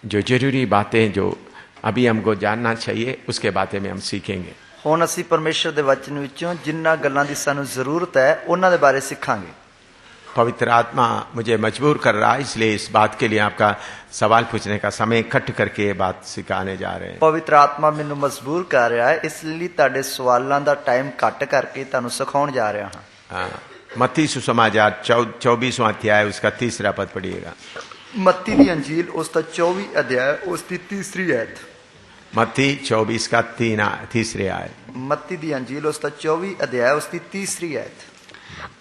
जो जरूरी बातें जो अभी हमको जानना चाहिए उसके बारे में हम सीखेंगे। ਹੁਣ ਅਸੀਂ ਪਰਮੇਸ਼ਰ ਦੇ ਵਚਨ ਵਿੱਚੋਂ ਜਿੰਨਾ ਗੱਲਾਂ ਦੀ ਸਾਨੂੰ ਜ਼ਰੂਰਤ ਹੈ ਉਹਨਾਂ ਦੇ ਬਾਰੇ ਸਿੱਖਾਂਗੇ। पवित्र आत्मा मुझे मजबूर कर रहा है, इसलिए इस बात के लिए आपका सवाल पूछने का समय इकट्ठ करके ये बात सिखाने जा रहे हैं। ਪਵਿੱਤਰ ਆਤਮਾ ਮੈਨੂੰ ਮਜਬੂਰ ਕਰ ਰਿਹਾ ਹੈ, ਇਸ ਲਈ ਤੁਹਾਡੇ ਸਵਾਲਾਂ ਦਾ ਟਾਈਮ ਕੱਟ ਕਰਕੇ ਤੁਹਾਨੂੰ ਸਿਖਾਉਣ ਜਾ ਰਿਹਾ ਹਾਂ। मत्ती सुसमाचार 24वां अध्याय उसका 3रा पद पढ़िएगा। मत्ती ਦੀ ਅੰਜੀਲ ਉਸ ਦਾ 24 ਅਧਿਆय ਉਸ ਦੀ 3ਰੀ ਆਇਤ। मत्ती 24 का 3री आयत। मत्ती ਦੀ ਅੰਜੀਲ ਉਸ ਦਾ 24 अध्याय ਉਸ ਦੀ 3री आयत।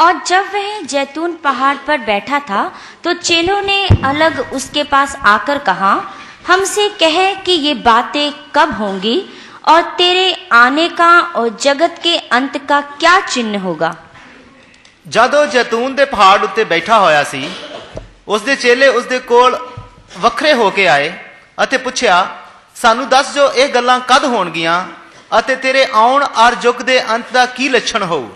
और जब वह जैतून पहाड़ पर बैठा था तो चेलों ने अलग उसके पास आकर कहा, हमसे कह कि ये बातें कब होंगी और तेरे आने का और जगत के अंत का क्या चिन्ह होगा। ਜਦੋਂ ਜੈਤੂਨ ਦੇ ਪਹਾੜ ਉੱਤੇ ਬੈਠਾ ਹੋਇਆ ਸੀ, ਉਸ ਦੇ ਚੇਲੇ ਉਸ ਦੇ ਕੋਲ ਵੱਖਰੇ ਹੋ ਕੇ ਆਏ ਅਤੇ ਪੁੱਛਿਆ, ਸਾਨੂੰ ਦੱਸ ਜੋ ਇਹ ਗੱਲਾਂ ਕਦ ਹੋਣਗੀਆਂ ਅਤੇ ਤੇਰੇ ਆਉਣ ਔਰ ਯੁੱਗ ਦੇ ਅੰਤ ਦਾ ਕੀ ਲੱਛਣ ਹੋਊ।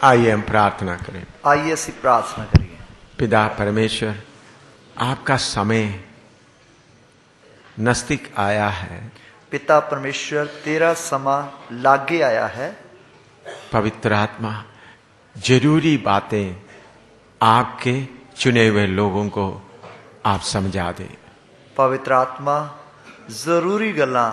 आइए हम प्रार्थना करें। आइए ਅਸੀਂ प्रार्थना करिए। पिता परमेश्वर, आपका समय नजदीक आया है। पिता परमेश्वर, तेरा समा लागे आया है। पवित्र आत्मा, जरूरी बातें आपके चुने हुए लोगों को आप समझा दे। पवित्र आत्मा, जरूरी गल्लां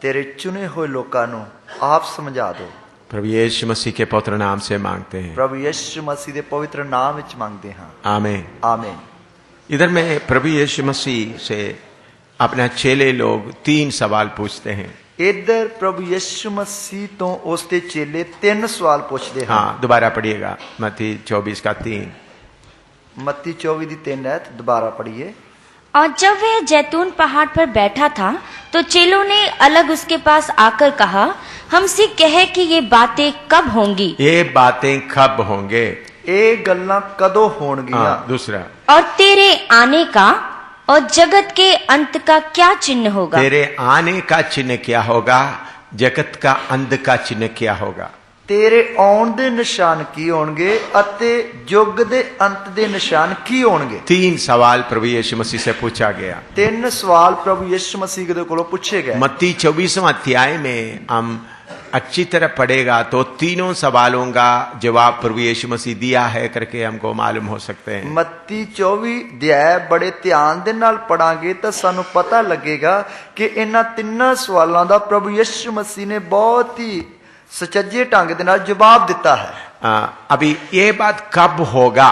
तेरे चुने हुए लोगों को आप समझा दो। प्रभु यीशु मसीह के पवित्र नाम से मांगते हैं। प्रभु यीशु मसीह के पवित्र नाम विच मांगते हैं। आमीन आमीन। इधर में प्रभु यीशु मसीह से अपना चेले लोग 3 सवाल पूछते हैं। इधर प्रभु यीशु मसीह तो उसके चेले 3 सवाल पूछते हैं। हाँ, दोबारा पढ़िएगा। मत्ती 24 का 3। मत्ती 24 की 3 आयत दोबारा पढ़िए। और जब वह जैतून पहाड़ पर बैठा था तो चेलों ने अलग उसके पास आकर कहा, हमसे कह कि ये बातें कब होंगी। ये बातें कब होंगे। ये गल्लां कदों होणगियां। दूसरा, और तेरे आने का और जगत के अंत का क्या चिन्ह होगा। तेरे आने का चिन्ह क्या होगा, जगत का अंत का चिन्ह क्या होगा। तेरे आउण दे निशान की होणगे अते युग दे अंत दे निशान की होणगे। 3 सवाल प्रभु यीशु मसीह से पूछा गया। 3 सवाल प्रभु यीशु मसीह के कोलों पूछे गए। मत्ती 24वां अध्याय में हम अच्छी तरह पढ़ेगा तो 3 सवालों का जवाब प्रभु यीशु मसीह दिया है करके हमको मालूम हो सकते हैं। मत्ती 24 अध्याय बड़े ध्यान दे नाल पढ़ांगे तो सानू पता लगेगा कि इन्हां 3 सवालों का प्रभु यीशु मसीह ने बहुत ही सचज्जे ढंग दे नाल जवाब दिता है। अभी ये बात कब होगा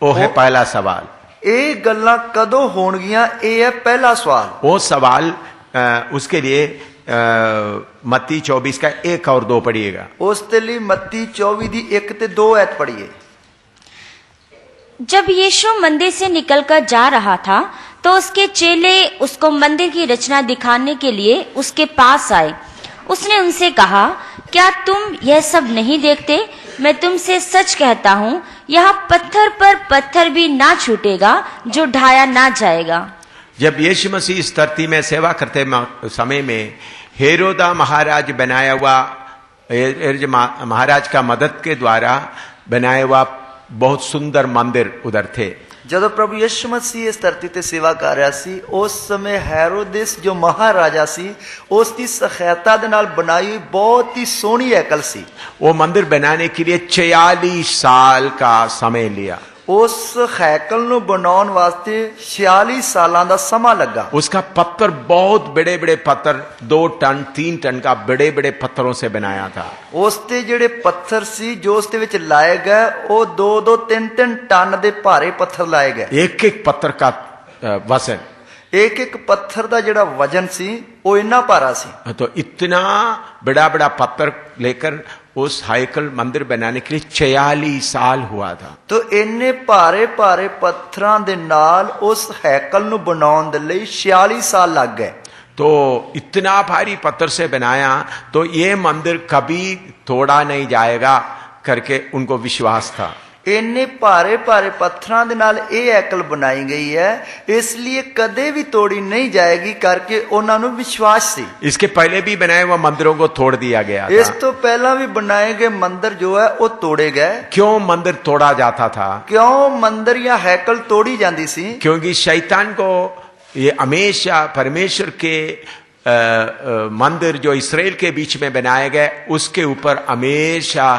वो है पहला सवाल। ये गल्लां कदों होणगियां ये है पहला सवाल। वो सवाल उसके लिए मत्ती 24 का 1 और 2 पढ़िएगा। उसके लिए मत्ती 24 की 1 ते 2 आयत पढ़िए। जब यीशु मंदिर से निकलकर जा रहा था तो उसके चेले उसको मंदिर की रचना दिखाने के लिए उसके पास आए। उसने उनसे कहा, क्या तुम यह सब नहीं देखते। मैं तुमसे सच कहता हूँ, यहाँ पत्थर पर पत्थर भी ना छूटेगा जो ढाया ना जाएगा। जब यीशु मसीह इस धरती में सेवा करते समय में हेरोदा महाराज बनाया हुआ महाराज का मदद के द्वारा बनाया हुआ बहुत सुंदर मंदिर उधर थे। जब प्रभु यीशु मसीह इस धरती ते सेवा कर रहा सी, उस समय हेरोदेस जो महाराजा सी उसकी सहायता दे नाल बनाई हुई बहुत ही सोहनी हैकल सी। वो मंदिर बनाने के लिए 46 साल का समय लिया। उस हैकल नु बनाने वास्ते 46 सालां दा समा लगा। उसका पत्थर बहुत बड़े बड़े पत्थर 2 टन 3 टन का बड़े बड़े पत्थरों से बनाया था। उसते जेड़े पत्थर सी जो उसते विच लाए गए वो 2-2 3-3 टन दे भारे पत्थर लाए गए। एक एक पत्थर का वजन, एक एक पत्थर का जेड़ा वजन सी वो इतना भारा सी। तो इतना बड़ा बड़ा पत्थर लेकर उस हैकल मंदिर बनाने के लिए 46 साल हुआ था। तो इन्ने भारे भारे पत्थरां दे नाल उस हैकल नु बनाउण दे लई 46 साल लग गए। तो इतना भारी पत्थर से बनाया तो ये मंदिर कभी तोड़ा नहीं जाएगा करके उनको विश्वास था। इन्ने भारे भारे पत्थरां दे नाल ये हैकल बनाई गई है, इसलिए कदे भी तोड़ी नहीं जाएगी करके उन्हां नूं विश्वास सी। इसके पहले भी बनाए हुए मंदिरों को तोड़ दिया गया था। इस तो पहला भी बनाए गए मंदिर जो है वो तोड़े गए। क्यों मंदिर तोड़ा जाता था? क्यों मंदिर या हैकल तोड़ी जाती सी? क्योंकि शैतान को ये हमेशा परमेश्वर के मंदिर जो इस्राएल के बीच में बनाए गए उसके ऊपर हमेशा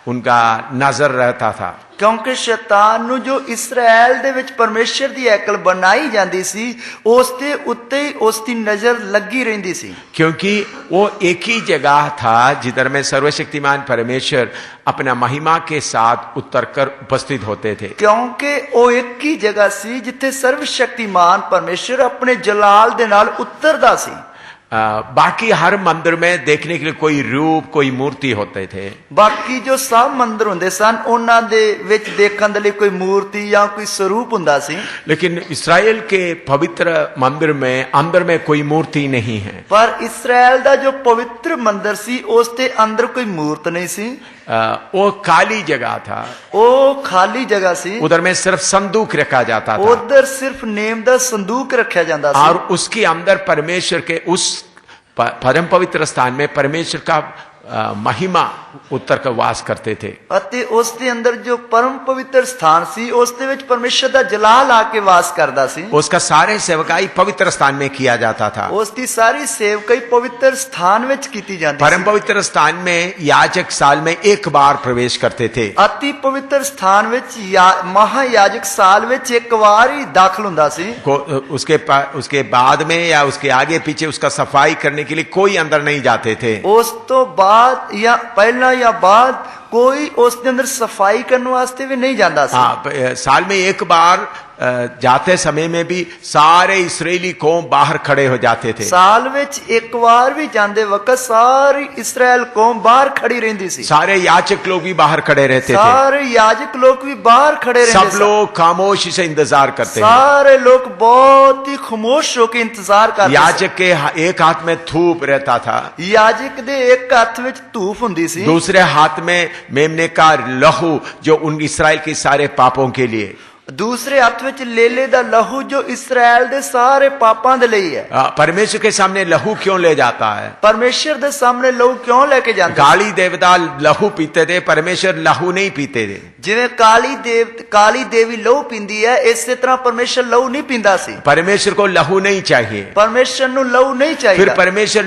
उनका नजर रहता था। क्योंकि शैतान ਨੂੰ जो इस्राएल ਦੇ ਵਿੱਚ परमेश्वर ਦੀ ਹੈਕਲ ਬਣਾਈ ਜਾਂਦੀ ਸੀ ਉਸ ਦੇ ਉੱਤੇ ही ਉਸ ਦੀ नजर लगी रहती सी, क्योंकि वो एक ही जगह था जिधर में सर्वशक्तिमान परमेश्वर अपना महिमा के साथ उतरकर उपस्थित होते थे। क्योंकि वो एक ही जगह सी जिथे सर्वशक्तिमान परमेश्वर अपने जलाल दे नाल उतरदा सी। बाकी हर मंदिर में देखने के लिए कोई रूप कोई मूर्ति होते थे। बाकी जो सब मंदिर हुंदे सन उन्हां दे विच देखण दे लई कोई मूर्ति या कोई स्वरूप हुंदा सी, लेकिन इस्राएल के पवित्र मंदिर में अंदर में कोई मूर्ति नहीं है। पर इस्राएल दा जो पवित्र मंदिर सी उस दे अंदर कोई मूर्त नहीं सी। वो खाली जगह था, वो खाली जगह सी। उधर में सिर्फ संदूक रखा जाता था, उधर सिर्फ नेम दा संदूक रखा जाता सी और उसके अंदर परमेश्वर के उस परम पवित्र स्थान में परमेश्वर का महिमा उत्तर का वास करते थे। अते उस दे अंदर जो परम पवित्र स्थान सी उस दे विच परमेश्वर दा जलाल आके वास करदा सी। उसका सारे सेवकाई पवित्र स्थान में किया जाता था। उसकी सारी सेवकाई पवित्र स्थान विच कीती जाती सी। परम पवित्र स्थान में याजक साल में एक बार प्रवेश करते थे। अति पवित्र स्थान विच महायाजक साल विच एक बार ही दाखिल हुंदा सी। उसके बाद में या उसके आगे पीछे उसका सफाई करने के लिए कोई अंदर नहीं जाते थे। उस तो बाद या पहला या बाद कोई उसके अंदर सफाई करने वास्ते भी नहीं जाता सी। हाँ, साल में एक बार जाते समय में भी सारे इस्राएली कौम बाहर खड़े हो जाते थे। साल विच एक बार भी जाते वक्त सारी इस्राएल कौम बाहर खड़ी रहती सी। सारे याजक लोग भी बाहर खड़े रहते थे। सारे याजक लोग भी बाहर खड़े रहते। सब लोग खामोशी से इंतजार करते हैं। सारे लोग बहुत ही खामोश होकर इंतजार करते। याजक के एक हाथ में धूप रहता था, याजक दे एक हाथ विच धूप हुंदी सी, दूसरे हाथ में मेमने का लहू जो उन इस्राएल के सारे पापों के लिए, दूसरे हाथ विच लेले दा लहू जो इस्राएल दे सारे पापां दे लई है। परमेश्वर के सामने लहू क्यों ले जाता है? परमेश्वर दे सामने लहू क्यों लेके जाता? काली देवता लहू पीते थे, परमेश्वर लहू नहीं पीते थे। जिवें काली देवी लहू पींदी है इसी तरह परमेश्वर लहू नहीं पींदा सी। परमेश्वर को लहू नहीं चाहिए, परमेश्वर नु लहू नहीं चाहिए। फिर परमेश्वर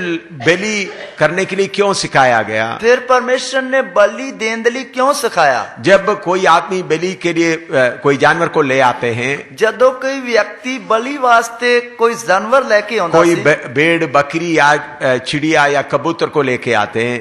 बलि करने के लिए क्यों सिखाया गया? फिर परमेश्वर ने बलि देने के लिए क्यों सिखाया? जब कोई आदमी बलि के लिए कोई जानवर को ले आते हैं, जदों कोई व्यक्ति बलि वास्ते कोई जानवर लेके आंदा कोई सी, भेड़ बकरी या चिड़िया या कबूतर को लेके आते हैं,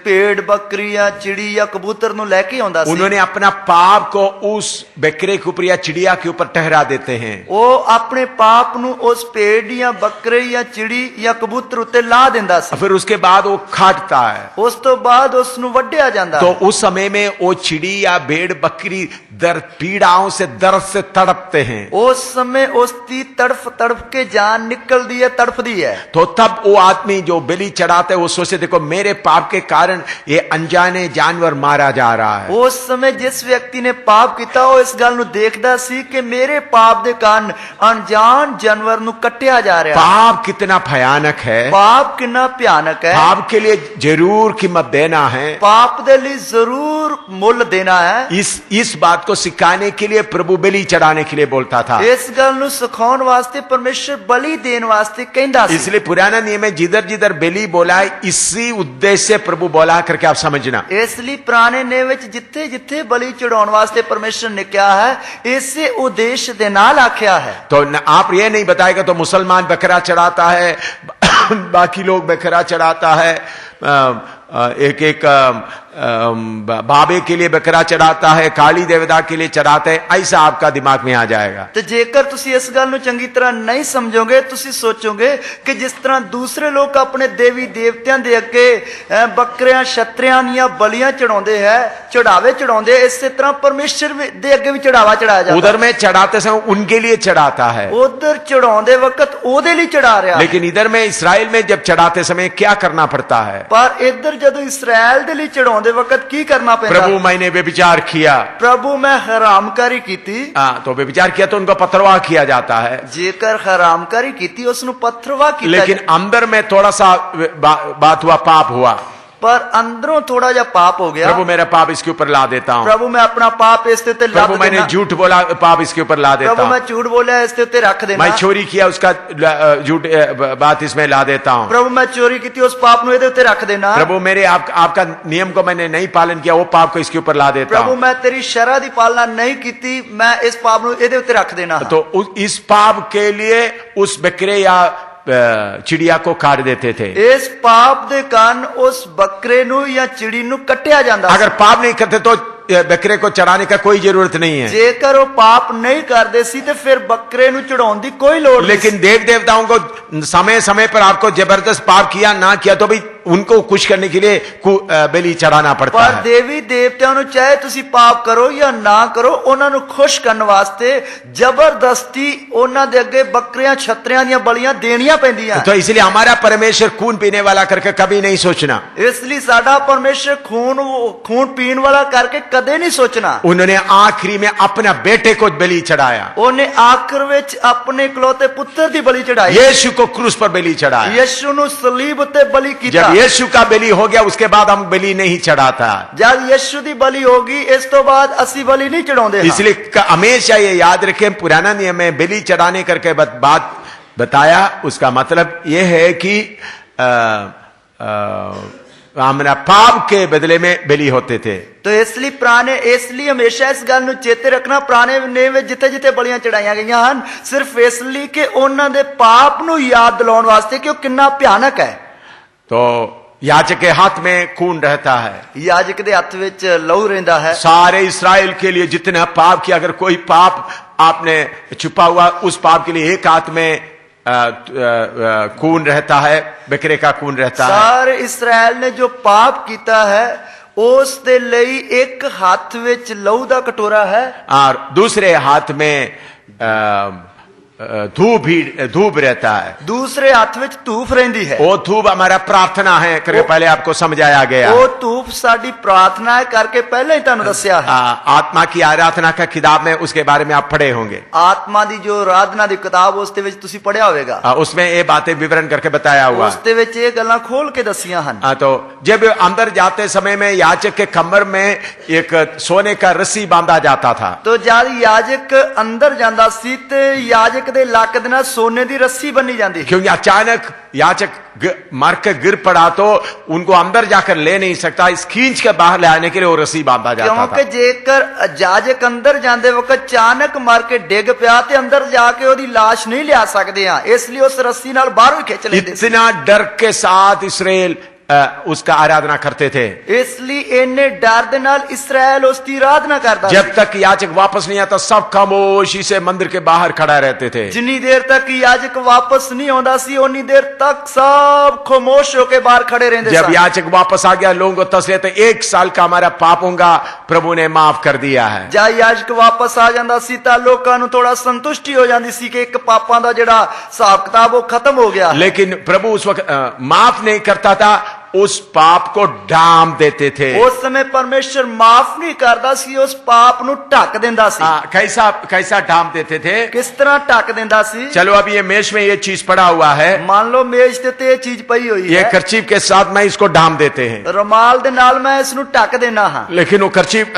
भेड़ बकरी या चिड़ी या कबूतर नु लेके आंदा सी, उन्होंने अपना पाप को उस बकरे के ऊपर या चिड़िया के ऊपर ठहरा देते हैं। वो अपने पाप नु उस भेड़ या बकरे या चिड़ी या कबूतर उत्ते ला देंदा सी। फिर उसके बाद वो खाटता है, उस तो बाद उस नु वड्डिया जांदा। तो उस समय में वो चिड़ी या भेड़ बकरी दर्द पीड़ाओं से दर्द से तड़पते हैं। उस समय उसकी तड़प के जान निकलती है, तड़पती है। तो तब वो आदमी जो बलि चढ़ाते वो सोचे देखो मेरे पाप के कारण ये अनजाने जानवर मारा जा रहा है। उस समय जिस व्यक्ति ने पाप किया वो इस गल नु देखदा सी कि मेरे पाप दे कारण अनजान जानवर नु कट्टिया जा रहा है। पाप कितना भयानक है, पाप कितना भयानक है। पाप के लिए जरूर कीमत देना है, पाप दे लिए जरूर मुल देना है। इस बात को सिखाने के लिए प्रभु बलि चढ़ाने के लिए बोलता था। इस गल नु सिखाने वास्ते परमेश्वर बलि देने वास्ते कहंदा सी। इसलिए पुराना नियम में जिधर जिधर बलि बोला है इसी उद्देश्य से प्रभु बोला करके आप समझना। इसलिए पुराने नियम विच जिथे जिथे बलि चढ़ाने वास्ते परमेश्वर ने कहा है इसे उद्देश्य दे नाल आख्या है। तो आप ये नहीं बताएगा तो मुसलमान बकरा चढ़ाता है बाकी लोग बकरा चढ़ाता है, एक एक बाबे के लिए बकरा चढ़ाता है, काली देवता के लिए चढ़ाते हैं, ऐसा आपका दिमाग में आ जाएगा। तो जेकर तुसी इस गल नु चंगी तरह नहीं समझोगे तुसी सोचोगे कि जिस तरह दूसरे लोग अपने देवी देवतियां दे अगे बकरियां छतरियां या बलियां चढ़ाते हैं, चढ़ावे चढ़ाते, इसी तरह परमेश्वर दे अगे भी चढ़ावा चढ़ाया जाता है। उधर में चढ़ाते समय उनके लिए चढ़ाता है, उधर चढ़ाते वक्त ओदे लिए चढ़ा रहा है। लेकिन इधर में इसराइल में जब चढ़ाते समय क्या करना पड़ता है? पर इधर जदों इसराइल दे लिए चढ़ाते वक्त की करना पड़ता? प्रभु मैंने व्यभिचार किया, प्रभु मैं हरामकारी की थी। तो व्यभिचार किया तो उनको पथरवाह किया जाता है। जेकर हरामकारी की थी उसनु पथरवाह की। लेकिन अंदर में थोड़ा सा बात हुआ, पाप हुआ, पर अंदरों थोड़ा जा पाप हो गया। प्रभु मेरा पाप इसके ऊपर ला देता हूं। प्रभु मैं अपना पाप इसके ऊपर प्रभु मैंने झूठ बोला, पाप इसके ऊपर ला देता प्रभु हूं। मैं झूठ बोला इसके ऊपर रख देना। मैं चोरी किया, उसका झूठ बात इसमें ला देता हूं। प्रभु मैं चोरी की थी, उस पाप नु इहदे उत्ते रख देना। प्रभु मेरे आपका नियम को मैंने नहीं पालन किया, वो पाप को इसके ऊपर ला देता प्रभु हूं। मैं तेरी शरह दी पालना नहीं की, मैं इस पाप नु इहदे उत्ते रख देना। तो इस पाप के लिए उस बकरे या चिड़िया को काट देते थे। इस पाप दे कारण उस बकरे नु या चिड़ी नु कटिया जांदा। अगर पाप नहीं करते तो बकरे को चढ़ाने का कोई जरूरत नहीं है। जेकर वो पाप नहीं करते सी तो फिर बकरे नु चढ़ाउण दी कोई लोड़ नहीं। लेकिन देव देवताओं को समय समय पर आपको जबरदस्त पाप किया ना किया तो भी उनको खुश करने के लिए बलि चढ़ाना पड़ता पर है। देवी देवताओं नु चाहे तुसी पाप करो या ना करो, उन्हां नु खुश करने वास्ते जबरदस्ती उन्हां दे अगे बकरियां छतरियां दी बलियां देनियां पैंदियां। तो इसलिए हमारा परमेश्वर खून पीने वाला करके कभी नहीं सोचना। इसलिए साडा परमेश्वर खून पीन वाला करके कदे नहीं सोचना। उन्होंने आखिरी में अपना बेटे को बलि चढ़ाया। उन्हें आखिर विच अपने इकलौते पुत्र दी बलि चढ़ाई। यीशु को क्रूस पर बलि चढ़ाया। यीशु नु सलीब उत्ते बलि कीता। जब यीशु का बलि हो गया उसके बाद हम बलि नहीं चढ़ाता। जब यीशु दी बलि होगी इस तो बाद असी बलि नहीं चढ़ाते। इसलिए हमेशा ये याद रखें, पुराना नियम में बलि चढ़ाने करके बात बताया, उसका मतलब यह है कि हमारा पाप के बदले में बलि होते थे। तो इसलिए हमेशा इस गल नूं चेते रखना, पुराने नियम में जिथे जिथे बलियां चढ़ाईयां गईयां हन सिर्फ इसलिए कि उन्हां दे पाप नूं याद दिलाउण वास्ते कि वो कितना भयानक है। तो याजक के हाथ में खून रहता है, याजक दे हाथ विच लहू रहिंदा है। सारे इस्राएल के लिए जितना पाप किया, अगर कोई पाप आपने छुपा हुआ उस पाप के लिए एक हाथ में खून रहता है, बकरे का खून रहता है। सारे इस्राएल ने जो पाप किया है उस दे लई एक हाथ विच लहू दा कटोरा है और दूसरे हाथ में धूप रहता है। दूसरे हाथ विच धूप रहिंदी है। वो धूप हमारा प्रार्थना है करके पहले आपको समझाया गया। वो धूप साडी प्रार्थना है करके पहले ही तुहानू दस्या है। आत्मा की आराधना का किताब में उसके बारे में आप पढ़े होंगे। आत्मा दी जो आराधना दी किताब उसते विच तुसी पढ़िया होवेगा। उसमें ये बातें विवरण करके बताया हुआ, उसते विच ये गल्लां खोल के दसियां हन। तो जब अंदर जाते समय में याजक के कमर में एक सोने का रस्सी बांधा जाता था। तो जब याजक अंदर जांदा सी ते याजक दे लक दे नाल सोने दी रस्सी बनी जाती, क्योंकि अचानक याचक मर के गिर पड़ा तो उनको अंदर जाकर ले नहीं सकता, इस खींच के बाहर ले आने के लिए वो रस्सी बांधा जाता था। क्योंकि जेकर याजक अंदर जाते वक्त अचानक मर के डिग पिया ते अंदर जाके ओदी लाश नहीं लिया सकते हैं, इसलिए उस रस्सी नाल बाहर खिंच लेते। इतना डर के साथ इस्राएल उसका आराधना करते थे, इसलिए इन्ने डर दे नाल इस्राएल उसकी आराधना करता। जब तक याजक वापस नहीं आता सब खामोशी से मंदिर के बाहर खड़ा रहते थे। जितनी देर तक याजक वापस नहीं आंदा सी उतनी देर तक सब खामोश होके बाहर खड़े रहते। जब याजक वापस आ गया लोगों को तसलियत, 1 साल का हमारा पाप होगा प्रभु ने माफ कर दिया है। जब याजक वापस आ जांदा सी तां लोकां नूं थोड़ा संतुष्टि हो जाती सी कि एक पापां दा जिहड़ा हिसाब किताब वो खत्म हो गया। लेकिन प्रभु उस वक्त माफ नहीं करता था, उस पाप को ढांप देते थे। उस समय परमेश्वर माफ नहीं करता सी, उस पाप नु ढक देंदा सी। कैसा ढांप देते थे? किस तरह ढक देंदा सी? चलो अभी ये मेज में ये चीज पड़ा हुआ है, मान लो मेज ते ये चीज पई हुई है, ये कर्चीफ के साथ मैं इसको ढांप देते हैं, रुमाल दे नाल मैं इसनु ढक देना हां। लेकिन वो कर्चीफ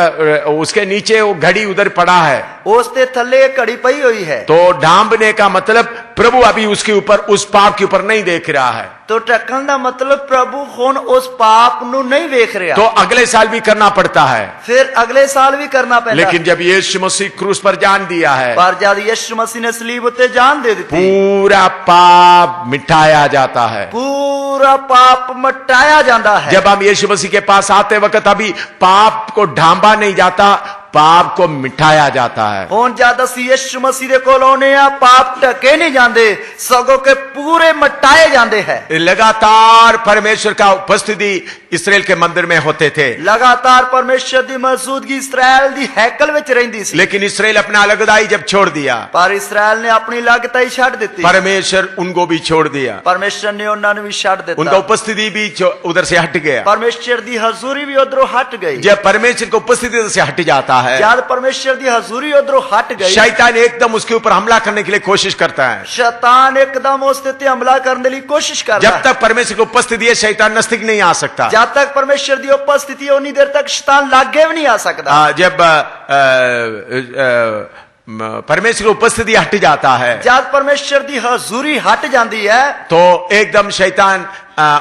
उसके नीचे वो घड़ी उधर पड़ा है, उसते थल्ले घड़ी पई हुई है। तो ढांपने का मतलब प्रभु अभी उसके ऊपर उस पाप के ऊपर नहीं देख रहा है। तो ढकन का मतलब प्रभु हुण उस पाप नु नहीं देख रहा, तो अगले साल भी करना पड़ता है, फिर अगले साल भी करना पड़ता। लेकिन जब यीशु मसीह क्रूस पर जान दिया है, पर जब यीशु मसीह ने सलीब उत्ते जान दे दी, पूरा पाप मिटाया जाता है, पूरा पाप मिटाया जाता है। जब हम यीशु मसीह के पास आते वक्त अभी पाप को ढांपा नहीं जाता, पाप को मिटाया जाता है। हुण जद असीं यीशु मसीह दे कोल आउणे आ, पाप ढके नहीं जाते, सगों के पूरे मिटाए जाते हैं। लगातार परमेश्वर का उपस्थिति इस्राएल के मंदिर में होते थे, लगातार परमेश्वर की मौजूदगी इस्राएल दी हैकल विच रहिंदी सी। लेकिन इस्राएल अपना अलगदाई जब छोड़ दिया, पर इस्राएल ने अपनी अलगताई छड्ड दित्ती, परमेश्वर उनको भी छोड़ दिया, परमेश्वर ने उन्हां नूं भी छड्ड दित्ता, उनका उपस्थिति भी उधर से हट गया, परमेश्वर दी हजूरी भी उधरों हट गई। जब परमेश्वर की उपस्थिति से हट जाता है, जब परमेश्वर दी हजूरी उधरों हट गई, शैतान एकदम उसके ऊपर हमला करने के लिए कोशिश करता है। शैतान एकदम उसते ते हमला करने की कोशिश कर रहा जब है। तक परमेश्वर की उपस्थिति है, शैतान नजदीक नहीं आ सकता। जब तक परमेश्वर की उपस्थिति है, उन्नी देर तक शैतान लागे भी नहीं आ सकता। जब परमेश्वर की उपस्थिति हट जाता है, जब परमेश्वर की हजूरी हट जाती है, तो एकदम शैतान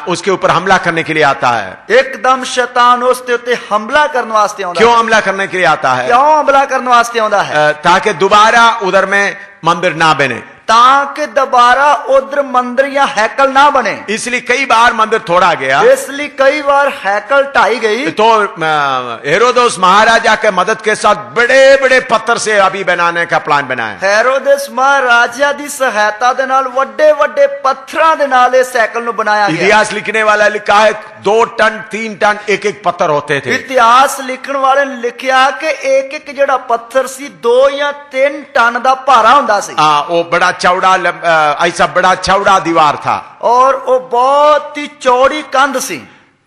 उसके ऊपर हमला करने के लिए आता है। एकदम शैतान उसते उत्ते हमला करने वास्ते आउंदा। क्यों हमला करने के लिए आता है? क्यों हमला करने वास्ते आउंदा है? ताकि दोबारा उधर में मंदिर ना बने, ताकि दोबारा उधर मंदिर या हैकल ना बने। इसलिए कई बार मंदिर तोड़ा गया, इसलिए कई बार हैकल ढाई गई। तो हेरोदोस महाराजा के मदद के साथ बड़े बड़े पत्थर से अभी बनाने का प्लान बनाया। हेरोदेस महाराजा दी सहायता दे नाल वड्डे वड्डे पत्थरां दे नाल इस हैकल नु बनाया गया। इतिहास लिखने वाला लिखा है 2 टन 3 टन एक एक पत्थर होते थे। इतिहास लिखण वाले ने लिखिया कि एक एक जेड़ा पत्थर सी 2 या 3 टन दा भारा हुंदा सी। वो बड़ा चौड़ा, ऐसा बड़ा चौड़ा दीवार था, और वो बहुत ही चौड़ी कंध सी।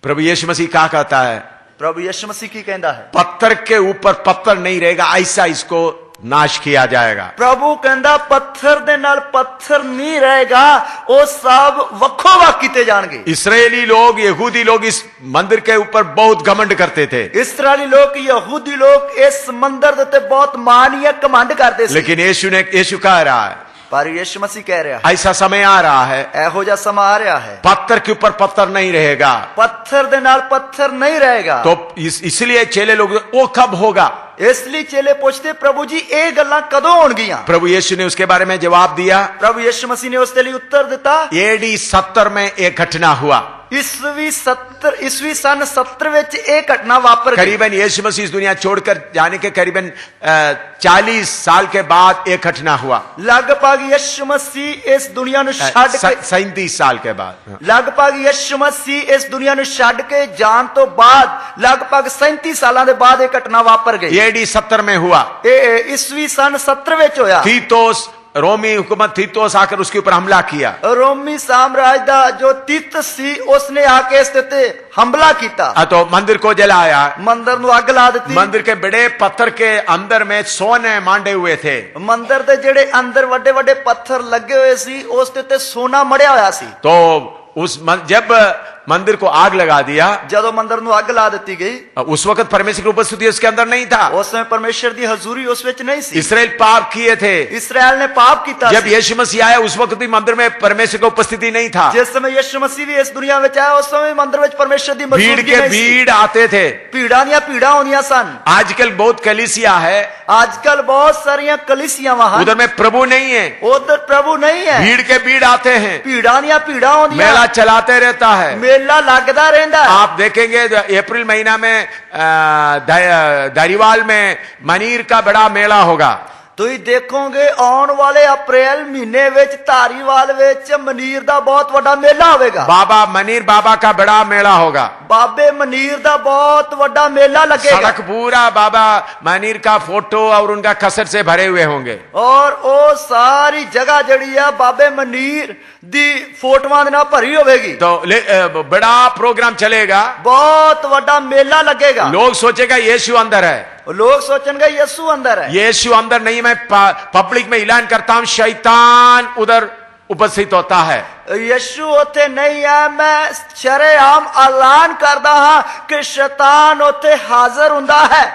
प्रभु यीशु मसीह क्या कहता है? प्रभु यीशु मसीह की कहता है, पत्थर के ऊपर पत्थर नहीं रहेगा, ऐसा इसको नाश किया जाएगा। प्रभु कहता पत्थर दे नाल पत्थर नहीं रहेगा, वो सब वक्खो वक् कीते जाणगे। इस्राएली लोग, यहूदी लोग इस मंदिर के ऊपर बहुत घमंड करते थे, इस्राएली लोग, यहूदी लोग इस मंदिर दे ते बहुत मान या घमंड करते थे। लेकिन यीशु कह रहा है, पर यीशु मसीह कह रहा है, ऐसा समय आ रहा है, एहो जा समा आ रहा है, पत्थर के ऊपर पत्थर नहीं रहेगा, पत्थर दे नाल पत्थर नहीं रहेगा। तो इसलिए चेले लोग, वो कब होगा? इसलिए चेले पूछते, प्रभु जी ये गल्लां कदों होणगियां? प्रभु यीशु ने उसके बारे में जवाब दिया। प्रभु यीशु मसीह ने उसके लिए उत्तर दिता, AD 70 में एक घटना हुआ। ईस्वी सन 70 विच एक घटना वापर गई। करीबन यीशु मसीह इस दुनिया छोड़कर जाने के करीबन 40 साल के बाद एक घटना हुआ। लगभग यीशु मसीह इस दुनिया नु छड्ड के 37 साल के बाद, लगभग यीशु मसीह इस दुनिया नु छड्ड के जान तो बाद लगभग 37 सालां दे बाद एक घटना वापर गई। AD 70 में हुआ। ईस्वी सन 70 विच होया। तीतोस, रोमी हुकूमत तीतोस आकर उसके ऊपर हमला किया। रोमी साम्राज्य दा जो तीतस सी, उसने आके इस ते हमला कीता, तो मंदिर को जलाया, मंदिर नु अग ला दी। मंदिर के बड़े पत्थर के अंदर में सोने मांडे हुए थे। मंदिर दे जेड़े अंदर वड्डे वड्डे पत्थर लगे हुए सी, उस ते सोना मड़िया होया सी। तो जब मंदिर को आग लगा दिया, जब मंदिर नु अग ला दी गई, उस वक्त परमेश्वर की उपस्थिति उसके अंदर नहीं था। उस समय परमेश्वर दी हजूरी उस विच नहीं सी। इसराइल पाप किए थे, इसराइल ने पाप कीता। जब यीशु मसीह आया उस वक्त भी मंदिर में परमेश्वर की उपस्थिति नहीं था। जिस समय यीशु मसीह भी इस दुनिया में आया, उस समय मंदिर में परमेश्वर दी भीड़ मौजूदगी के नहीं सी। भीड़ आते थे, भीड़ा दियां भीड़ा होंदियां सन। आजकल बहुत कलीसिया है, आजकल बहुत सारियां कलीसियां वहां, उधर में प्रभु नहीं है, उधर प्रभु नहीं है। भीड़ के भीड़ आते हैं, भीड़ा दियां भीड़ा होंदियां, मेला चलाते रहता है। मेला लगदा रहंदा है। आप देखेंगे अप्रैल महीना में दरिवाल में मनीर का बड़ा मेला होगा। तुम देखोगे आने वाले अप्रैल महीने विच धारीवाल विच मनीर दा बहुत बड़ा मेला होगा। बाबा मनीर बाबा का बड़ा मेला होगा। बाबे मनीर दा बहुत बड़ा मेला लगेगा। सड़क पूरा बाबा मनीर का फोटो और उनका कसर से भरे हुए होंगे, और वो सारी जगह जड़ी है बाबे मनीर दी फोटोआं दे नाल भरी होगी। तो बड़ा प्रोग्राम चलेगा, बहुत बड़ा मेला लगेगा। लोग सोचेगा यीशु अंदर है, लोग सोचेंगे यीशु अंदर है। यीशु अंदर नहीं। मैं पब्लिक में ऐलान करता हूं, शैतान उधर उपस्थित होता है। यीशु उथे नहीं है। मैं शरेआम ऐलान करदा हां कि शैतान उथे हाजिर हुंदा है।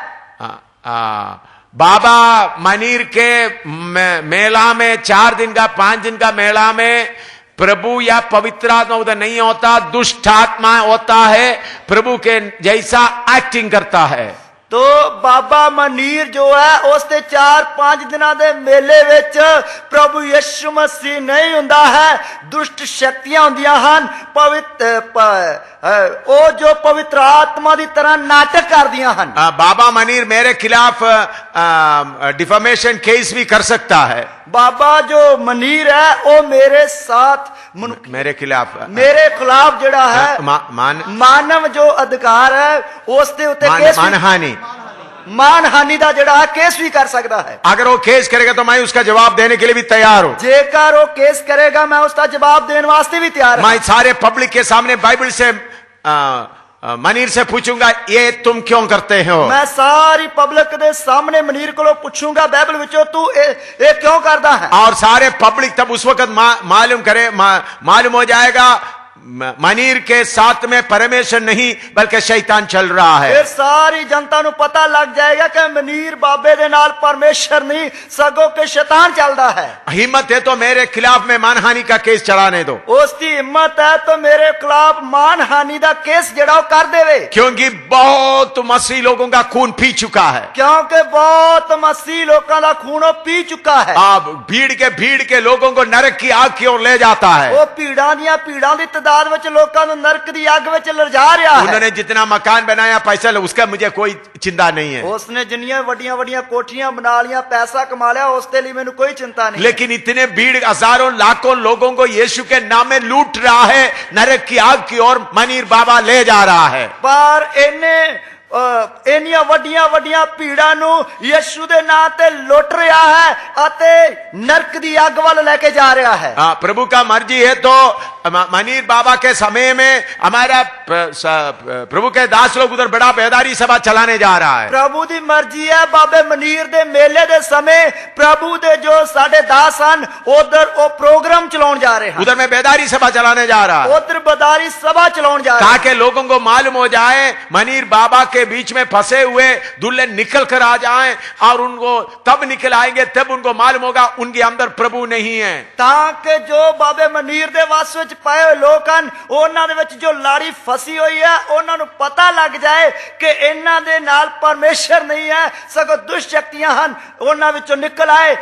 बाबा मनीर के मेला में 4 दिन का 5 दिन का मेला में प्रभु या पवित्र आत्मा उधर नहीं होता, दुष्ट आत्मा होता है, प्रभु के जैसा एक्टिंग करता है। तो बाबा मनीर जो है उसते 4-5 दिनों के मेले विच प्रभु यीशु मसीह नहीं हुंदा है, दुष्ट शक्तियां हुंदियां हन। ओ जो पवित्र आत्मा की तरह नाटक करदियां हन। बाबा मनीर मेरे खिलाफ डिफेमेशन केस भी कर सकता है। बाबा जो मनीर है वो मेरे साथ मेरे खिलाफ जड़ा है मानव जो अधिकार है उसके उत्ते मानहानि का जड़ा केस भी कर सकता है। अगर वो केस करेगा तो मैं उसका जवाब देने के लिए भी तैयार हूं। जेकर वो केस करेगा मैं उसका जवाब देने वास्ते भी तैयार हूं। मैं सारे पब्लिक के सामने बाइबल से मनीर से पूछूंगा ये तुम क्यों करते हो। मैं सारी पब्लिक के सामने मनीर को पूछूंगा बाइबल विचों तू ये क्यों करता है। और सारे पब्लिक तब उस वक्त मालूम हो जाएगा मनीर के साथ में परमेश्वर नहीं बल्कि शैतान चल रहा है। फिर सारी जनता नु पता लग जाएगा कि मनीर बाबे दे नाल परमेश्वर नहीं सगों के शैतान चलता है। हिम्मत है तो मेरे खिलाफ में मानहानि का केस चढ़ाने दो। उसकी हिम्मत है तो मेरे खिलाफ मानहानि का केस जड़ाओ कर देवे, क्योंकि बहुत मसीह लोगों का खून पी चुका है। क्योंकि बहुत मसीह लोगों का खून पी चुका है। अब भीड़ के लोगों को नरक की आग की ओर ले जाता है। वो पीड़ा दी नरक दी आग विच ले जा रहा है। उन्होंने जितना मकान बनाया पैसा उसका मुझे कोई चिंता नहीं है। उसने जिन्नियां वड्डियां वड्डियां कोठियां बना लिया पैसा कमा लिया उसके लिए मैंने कोई चिंता नहीं। लेकिन इतने भीड़ हजारों लाखों लोगों को यीशु के नाम में लूट रहा है, नरक की आग की ओर मनीर बाबा ले जा रहा है। पर इन्नियां वड्डियां वड्डियां भीड़ां नू यीशु दे नाम ते लुट रहा है अते नरक दी आग वाल लेके जा रहा है। प्रभु का मर्जी है तो मनीर बाबा के समय में हमारा प्रभु के दास लोग उधर बड़ा बेदारी सभा चलाने जा रहा है। प्रभु दी मर्जी है बाबे मनीर दे मेले दे समय प्रभु दे जो साडे दास हन उधर वो प्रोग्राम चलाउण जा रहे हैं। उधर में बेदारी सभा चलाने जा रहा है। उधर बेदारी सभा चलाउण जा रहे हैं ताकि लोगों को मालूम हो जाए मनीर बाबा के बीच में फंसे हुए दूल्हे निकल कर आ जाएं और उनको तब निकल आएंगे तब उनको मालूम होगा उनके अंदर प्रभु नहीं है। ताकि जो बाबे मनीर दे वास विच पाए लोग हन उन्हां दे विच जो लाड़ी फसी हुई है उन्हां नूं पता लग जाए कि इन्हां दे नाल परमेश्वर नहीं है सगों दुष्ट शक्तियां हन उन्हां विचों निकल आए।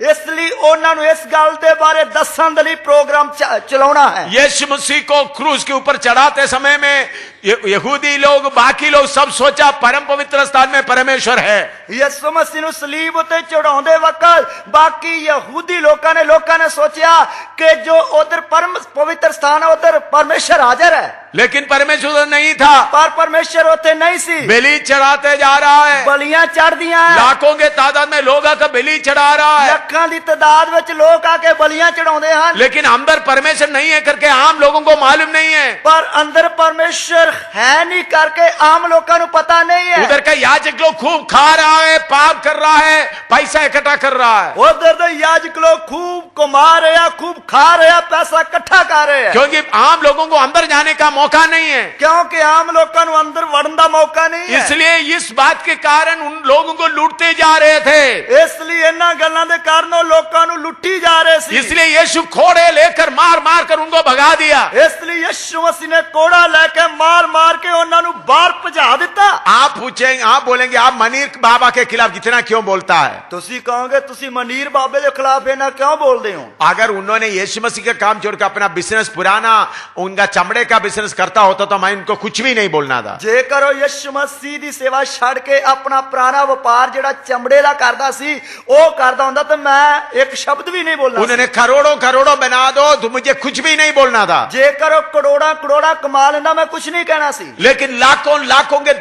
इसलिए उन्होंने इस गल के बारे दसन दे लई प्रोग्राम चलाना है। यीशु मसीह को क्रूस के ऊपर चढ़ाते समय में यहूदी लोग बाकी लोग सब सोचा परम पवित्र स्थान में परमेश्वर है। यीशु मसीह नु सलीब उते चढ़ाउंदे वक्त बाकी यहूदी लोगों ने सोचा कि जो उधर परम पवित्र स्थान है उधर परमेश्वर हाजिर है, लेकिन परमेश्वर उधर नहीं था। पर परमेश्वर उते नहीं सी। बलि चढ़ाते जा रहा है, बलियां चढ़ दियां हैं, लाखों के तादाद में लोग आकर बलि चढ़ा रहा है, लाखां दी तादाद विच लोग आके बलियां चढ़ाउंदे हैं, लेकिन अंदर परमेश्वर नहीं है करके आम लोगों को मालूम नहीं है। पर अंदर परमेश्वर है नहीं करके आम लोगों को पता नहीं है। उधर का याजक लोग खूब खा रहा है, पाप कर रहा है, पैसा इकट्ठा कर रहा है। उधर तो याजक लोग खूब कमा रहे हैं, खूब खा रहे हैं, पैसा इकट्ठा कर रहे हैं, क्योंकि आम लोगों को अंदर जाने का मौका नहीं है, क्योंकि आम लोगों को अंदर वड़न का मौका नहीं है। इसलिए इस बात के कारण उन लोगों को लूटते जा रहे थे। इसलिए इन्हां गल्लां दे कारण लोगों को लुट्टी जा रहे थे। इसलिए यीशु कोड़े लेकर मार मार कर उनको भगा दिया। इसलिए यीशु मसीह ने कोड़ा लेकर मार मार के उन्होंने बाहर भजा दिता। आप पूछेंगे, आप बोलेंगे आप मनीर बाबा के खिलाफ इतना क्यों बोलता है? तुसी कहोगे तुसी मनीर बाबे के खिलाफ इतना क्यों बोलते हो? अगर उन्होंने यीशु मसीह का काम छोड़कर अपना बिजनेस पुराना उनका चमड़े का बिजनेस करता होता तो मैं इनको कुछ भी नहीं बोलना था। जे करो यीशु मसीह दी सेवा छड़ के अपना पुराना व्यापार जेड़ा चमड़े दा करदा सी ओ करदा हुंदा तो मैं एक शब्द भी नहीं बोलना। उन्होंने करोड़ों करोड़ों बना दो तो मुझे कुछ भी नहीं बोलना था। जे करो करोड़ा करोड़ा कमा लेना मैं कुछ नहीं कहना सी। लेकिन लाखों लाखों के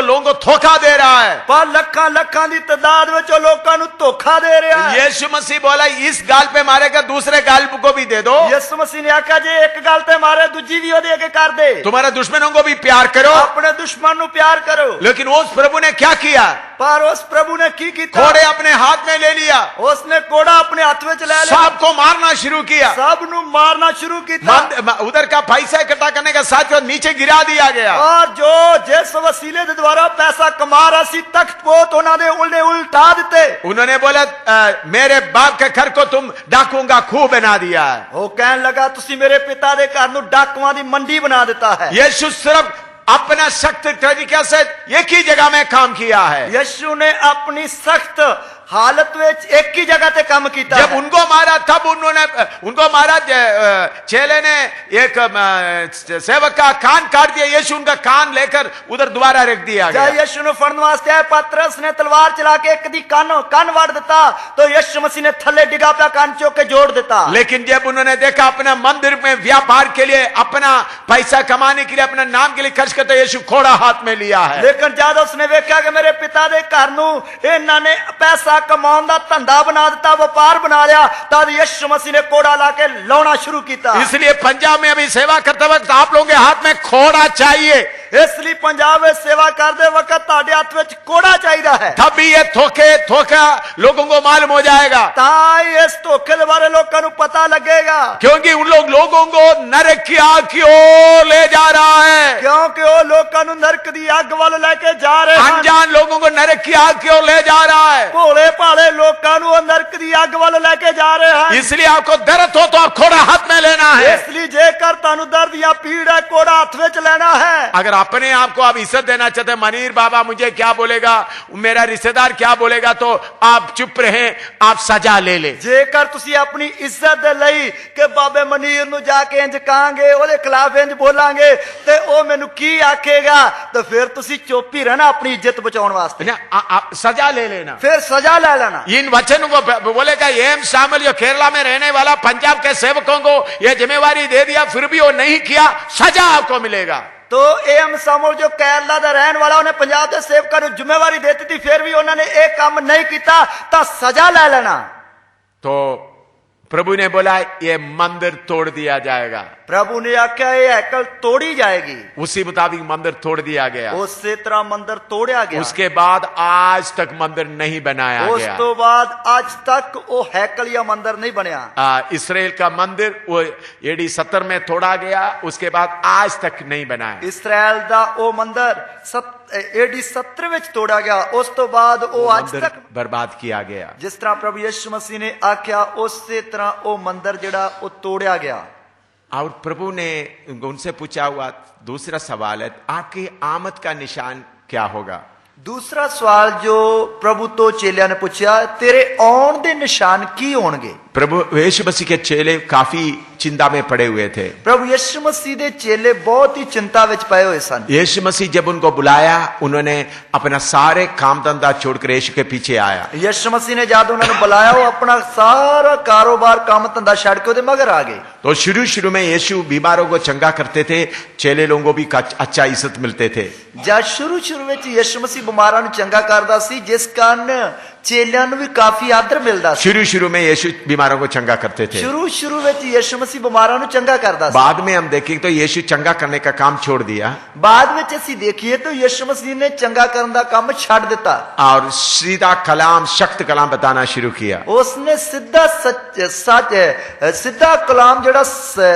लोगों को धोखा दे रहा है। पर लखां लखां दी तादाद विच लोकां नूं धोखा दे रहा है। यीशु मसीह बोला इस गाल पे मारेगा दूसरे गाल को भी दे दो। यीशु मसीह ने आखा जे एक गाल पे मारे दूजी भी दे के कर दे। तुम्हारे दुश्मनों को भी प्यार करो, अपने दुश्मन नूं प्यार करो। लेकिन उस प्रभु ने क्या किया? पर उस प्रभु ने की कीता? कोड़े अपने हाथ में ले लिया, उसने कोड़ा अपने हाथ में ले लिया, सबको मारना शुरू किया, सब नु मारना शुरू किया। उधर का पैसा इकट्ठा करने का साथ नीचे गिरा दिया गया। और जो जिस वसीले के द्वारा पैसा कमा रहा सी तख्त पोत उन्होंने उल्टा दिते। उन्होंने बोला मेरे बाप के घर को तुम डाकुओं का खूह बना दिया है। वो कहने लगा तुसी मेरे पिता दे घर नूं डाकुआं दी मंडी बना देता है। यीशु सिर्फ अपना सख्त तरीके से एक ही जगह में काम किया है। यीशु ने अपनी सख्त हालत में एक ही जगह पे काम किया। जब उनको मारा तब उनको मारा, चेले ने एक सेवक का कान काट दिया, यीशु उनका कान लेकर उधर दोबारा रख दिया गया। यीशु ने फड़न वास्ते आए, पतरस ने तलवार चला के एक दी कान वाड़ देता तो यीशु मसीह ने थल्ले डिगा पे कान चौक के जोड़ देता। लेकिन जब उन्होंने देखा अपना मंदिर में व्यापार के लिए, अपना पैसा कमाने के लिए, अपना नाम के लिए खर्च के तो यीशु घोड़ा हाथ में लिया है। लेकिन जद उसने वेख्या कि मेरे पिता दे घर नूं इन्हां ने पैसा कमाउण दा धंधा बना दिता, व्यापार बना लिया, तद यीशु मसीह ने कोड़ा ला के लाउणा शुरू किया। इसलिए पंजाब में अभी सेवा करते वक्त आप लोगों के हाथ में घोड़ा चाहिए। इसलिए पंजाब में सेवा करते वक्त तुहाडे हाथ विच कोड़ा चाहिदा है। तब भी ये धोखा लोगों को मालूम हो जाएगा, तां इस धोखे दे बारे लोकां नूं पता लगेगा, क्योंकि उन लोगों को नरक की आग की ओर ले जा रहा है। क्योंकि वो लोकां नूं नरक दी आग वाल लेके जा रहे हैं। अनजान लोगों को नरक की आग की ओर ले जा रहा है। भोले भाले लोकां नूं वो नरक दी आग वाल लेके जा रहे हैं। इसलिए आपको दर्द हो तो आप घोड़ा हाथ में लेना है। इसलिए जेकर तुहानूं दर्द या पीड़ है, कोड़ा हाथ विच लेना है। अगर अपने आप को आप इज्जत देना चाहते, मनीर बाबा मुझे क्या बोलेगा, मेरा रिश्तेदार क्या बोलेगा, तो आप चुप रहे, आप सजा ले ले। जेकर तुसी अपनी इज्जत दे लई कि बाबे मनीर नूं जाके इंज कहांगे, ओदे खिलाफ इंज बोलांगे ते ओ मैनू की आखेगा, तो फिर तुसी चुप ही रहना अपनी इज्जत बचाउण वास्ते। आप सजा ले लेना, फिर सजा ले लेना। इन वचनों को बोलेगा एम शामिल जो केरला में रहने वाला पंजाब के सेवकों को यह जिम्मेवारी दे दिया, फिर भी वो नहीं किया, सजा आपको मिलेगा। तो एम सामोल जो केरला दा रहन वाला, उन्हें पंजाब के सेवकां नूं जिम्मेवारी देती थी, फिर भी उन्होंने एक काम नहीं किया, तो सजा ले लेना। तो प्रभु ने बोला ये मंदिर तोड़ दिया जाएगा। प्रभु ने आख्या ये हैकल तोड़ी जाएगी। उसी मुताबिक मंदिर तोड़ दिया गया। उसी तरह मंदिर तोड़ा गया। उसके बाद आज तक मंदिर नहीं बनाया उस गया। तो बाद आज तक वो हैकल या मंदिर नहीं बनया। इसराइल का मंदिर वो एडी 70 में तोड़ा गया, उसके बाद आज तक नहीं बनाया। इसराइल दा वो मंदिर एडी 70 विच तोड़ा गया, उस तो बाद वो आज तक बर्बाद किया गया। जिस तरह प्रभु यीशु मसीह ने आख्या उसी तरह वो मंदिर जिहड़ा वो तोड़ा गया। और प्रभु ने उनसे पूछा हुआ दूसरा सवाल है, आपकी आमद का निशान क्या होगा? दूसरा सवाल जो प्रभु तो चेलिया ने पूछा, तेरे आउण दे निशान की होणगे? प्रभु यीशु मसीह के चेले काफी चिंता में पड़े हुए थे। प्रभु यीशु मसीह दे चेले बहुत ही चिंता विच पए हुए सन। यीशु मसीह जब उनको बुलाया, उन्होंने अपना सारे काम धंधा छोड़कर यीशु के पीछे आया। यीशु मसीह ने जब उन्होंने बुलाया, वो अपना सारा कारोबार काम धंधा छोड़ के उहदे मगर आ गए। तो शुरू में यीशु बीमारों को चंगा करते थे, चेले लोगों को भी अच्छा इज्जत मिलते थे। जब शुरू में यीशु मसीह बीमारां नूं चंगा करदा सी, जिस कारण चेलियां नूं भी काफी आदर मिलदा सी। शुरू में यीशु बीमारों को चंगा करते थे। शुरू में यीशु मसीह बीमारां नूं चंगा करदा सी। बाद में हम देखें तो यीशु चंगा करने का काम छोड़ दिया। बाद में असीं देखिए तो यीशु मसीह ने चंगा करने का काम छड़ दिता और सीधा कलाम, सख्त कलाम बताना शुरू किया। उसने सीधा कलाम जिहड़ा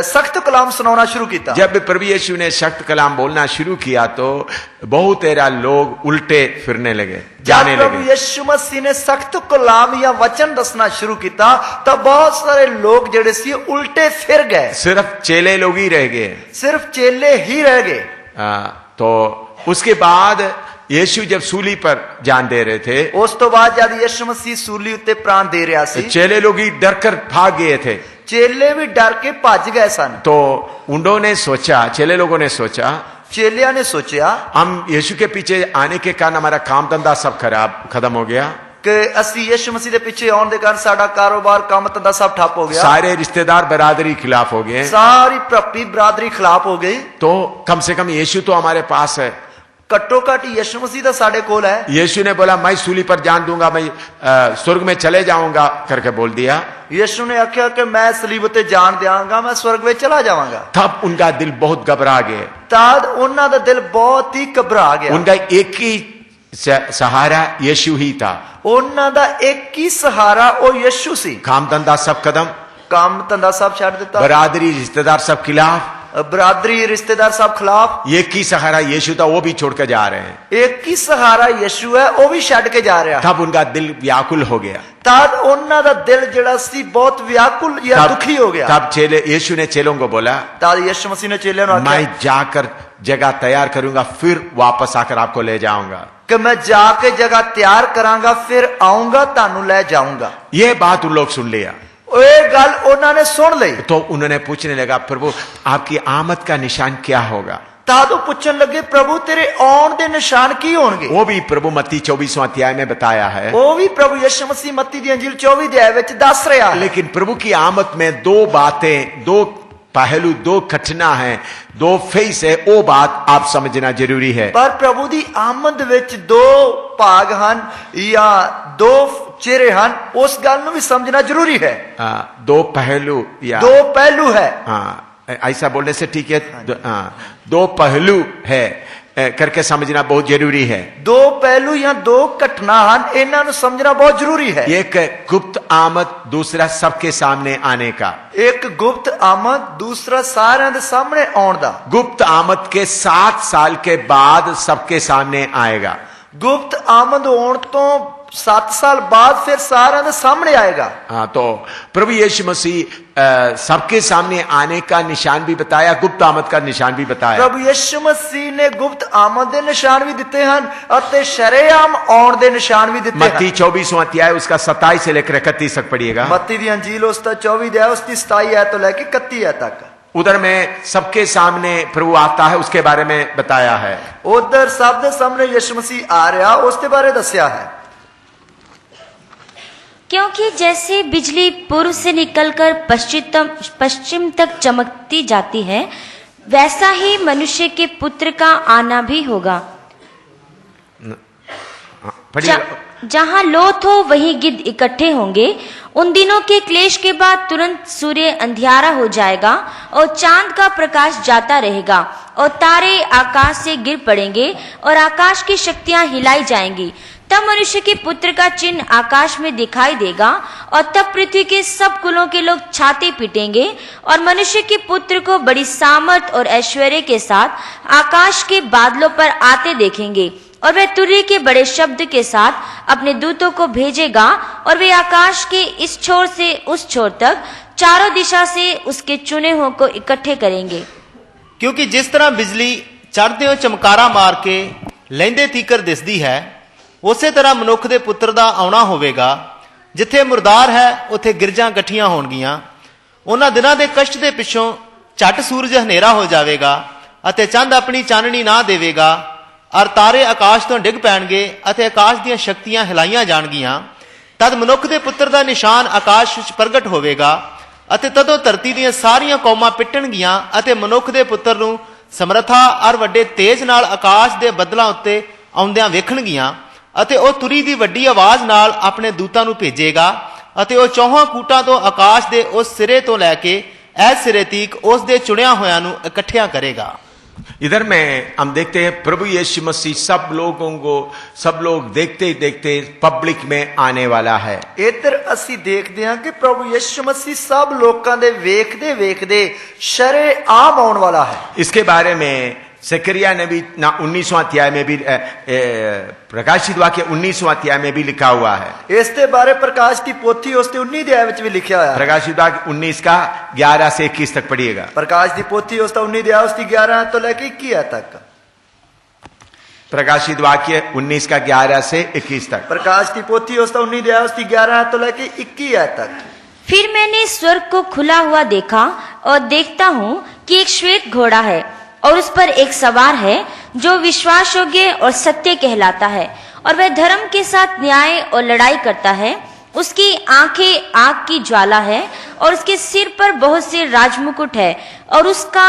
सख्त कलाम सुनाना शुरू किया। जब प्रभु यीशु ने सख्त कलाम बोलना शुरू किया तो बहुत तेरा लोग उल्टे फिरने लगे, जाने लगे। प्रभु यीशु मसीह ने सख्त कलाम या वचन दसना शुरू किया तो बहुत सारे लोग जिहड़े सी उल्टे फिर गए। सिर्फ चेले लोग ही रह गए, सिर्फ चेले ही रह गए। तो उसके बाद यीशु जब सूली पर जान दे रहे थे, उस तो बाद जब यीशु मसीह सूली उत्ते प्राण दे रहा सी, चेले लोग ही डर कर भाग गए थे। चेले भी डर के भज गए सन। तो उन्होंने सोचा, चेले लोगों ने सोचा, चेलिया ने सोचा, हम यीशु के पीछे आने के कारण हमारा काम धंधा सब खत्म हो गया कि असी यीशु मसीह के पीछे आने के कारण साडा कारोबार काम धंधा सब ठप हो गया। सारे रिश्तेदार बरादरी खिलाफ हो गए, सारी प्रॉपर्टी बरादरी खिलाफ हो गई। तो कम से कम यीशु तो हमारे पास है, कट्टो कट यीशु मसीह तो साडे कोल है। यीशु ने बोला मैं सूली पर जान दूंगा, मैं स्वर्ग में चले जाऊंगा करके बोल दिया। यीशु ने आख्या कि मैं सलीब ते जान देंगा, मैं स्वर्ग में चला जाऊंगा। तब उनका दिल बहुत घबरा गए। तब उनका दा दिल बहुत ही घबरा गया। उनका एक ही सहारा यीशु ही था। उनका दा एक ही सहारा वो यीशु सी। काम धंधा सब खत्म, काम धंधा सब छाड़ देता, बरादरी रिश्तेदार सब खिलाफ, बरादरी रिश्तेदार सब खिलाफ। एक ही सहारा यीशु था, वो भी छोड़ के जा रहे हैं। एक ही सहारा यीशु है, वो भी छड़ के जा रहा है। तब उनका दिल व्याकुल हो गया। तब उनका दा दिल जिहड़ा सी बहुत व्याकुल या दुखी हो गया। तब यीशु ने चेलों को बोला, तब यीशु मसीह ने चेलों को मैं जाकर जगह तैयार करूंगा, फिर वापस आकर आपको ले जाऊंगा। कि मैं जाके जगह तैयार करांगा, फिर आऊंगा, तानू ले जाऊंगा। ये बात उन लोग सुन लिया, ये गल उन्होंने सुन ली। तो उन्होंने पूछने लगा, प्रभु आपकी आमद का निशान क्या होगा? तादो पूछन लगे, प्रभु तेरे आउण दे निशान की होंगे? वो भी प्रभु मत्ती 24वां अध्याय में बताया है। वो भी प्रभु यीशु मसीह मत्ती दी अंजील 24 अध्याय विच दस रहा है। लेकिन प्रभु की आमद में दो बातें, दो पहलू, दो घटना है, दो फेस है, वो बात आप समझना जरूरी है। पर प्रभु दी आमद विच दो भाग हन या दो चेहरे हन, उस गल नूं भी समझना जरूरी है। दो पहलू या दो पहलू है। ऐसा बोलने से ठीक है। दो पहलू है करके समझना बहुत जरूरी है। दो पहलू या दो घटना हन, इन्हां नूं समझना बहुत जरूरी है। एक गुप्त आमद, दूसरा सबके सामने आने का। एक गुप्त आमद, दूसरा सारिਆਂ ਦੇ सामने आउण दा। गुप्त आमद के 7 साल के बाद सबके सामने आएगा। गुप्त आमद होने तो 7 साल बाद फिर सारा दे सामने आएगा। तो प्रभु यीशु मसीह सबके सामने आने का निशान भी बताया, गुप्त आमद का निशान भी बताया। प्रभु यीशु मसीह ने गुप्त आमद के निशान भी दिते हैं और शरेआम आउण दे निशान भी दिते हैं। मत्ती 24वां अध्याय उसका 27 से लेकर 31 तक पढ़िएगा। मत्ती दी अंजील उसका 24 अध्याय उसकी 27 आयत तो लेकर 31 आयत तक। उधर में सबके सामने प्रभु आता है, उसके बारे में बताया है। उधर सब दे सामने यीशु मसीह आ रहा, उसके बारे दस्या है। क्योंकि जैसे बिजली पूर्व से निकलकर पश्चिम तक चमकती जाती है, वैसा ही मनुष्य के पुत्र का आना भी होगा। जहां लोथ हो वहीं गिद्ध इकट्ठे होंगे। उन दिनों के क्लेश के बाद तुरंत सूर्य अंधियारा हो जाएगा और चांद का प्रकाश जाता रहेगा और तारे आकाश से गिर पड़ेंगे और आकाश की शक्तियां हिलाई जाएंगी। तब मनुष्य के पुत्र का चिन्ह आकाश में दिखाई देगा और तब पृथ्वी के सब कुलों के लोग छाती पीटेंगे और मनुष्य के पुत्र को बड़ी सामर्थ और ऐश्वर्य के साथ आकाश के बादलों पर आते देखेंगे। और वह तुरही के बड़े शब्द के साथ अपने दूतों को भेजेगा और वे आकाश के इस छोर से उस छोर तक चारों दिशा से उसके चुने हुओं को इकट्ठे करेंगे। क्योंकि जिस तरह बिजली चढ़दे हो चमकारा मार के लैंदे तीकर दिसदी है, उसे तरह मनुख दे पुत्र दा आउणा होवेगा। जिथे मुरदार है उथे गिरजां गठियां होणगीਆਂ। उन्हां दिनां दे कष्ट दे पिछों झट सूरज हनेरा हो जावेगा अते चंद अपनी चाननी ना देवेगा और तारे आकाश तो डिग पैणगे अते आकाश दीयां शक्तियां हिलाईਆਂ जाणगीਆਂ। तद मनुख दे पुत्र दा निशान आकाश विच प्रगट होवेगा अते तदों धरती दीयां सारियां कौमां पिटणगीਆਂ अते मनुख दे पुत्र नूं समर्था और वड्डे तेज नाल आकाश दे बदलां उत्ते आउंदियां वेखणगीਆਂ अते ओ तुरी दी वड्डी आवाज नाल अपने दूतां नूं भेजेगा अते ओ चौहां कूटां तो आकाश दे उस सिरे तो लैके ऐ सिरे तक उस दे चुनिया होयां नूं इकट्ठियां करेगा। इधर में हम देखते हैं प्रभु यीशु मसीह सब लोग देखते देखते पब्लिक में आने वाला है। इधर असी देखते हैं कि प्रभु यीशु मसीह सब लोगों दे वेखदे वेखदे शरेआम आउण वाला है। इसके बारे में जकरिया ने भी 19वां अध्याय में भी प्रकाशित वाक्य 19वां अध्याय में भी लिखा हुआ है। इसके बारे प्रकाश की पोथी उसके 19 अध्याय में भी लिखा हुआ है। प्रकाशित वाक्य 19 का 11 से 21 तक पढ़िएगा। प्रकाश की पोथी उसका 19 अध्याय उसकी 11 तो लेके 21 तक। प्रकाशित वाक्य 19 का 11 से 21 तक। प्रकाश की पोथी उसका 19 अध्याय उसकी 11 तो लेके 21 तक। फिर मैंने स्वर्ग को खुला हुआ देखा और देखता हूँ कि एक श्वेत घोड़ा है और उस पर एक सवार है जो विश्वास योग्य और सत्य कहलाता है और वह धर्म के साथ न्याय और लड़ाई करता है। उसकी आंखें आग की ज्वाला है और उसके सिर पर बहुत से राजमुकुट है और उसका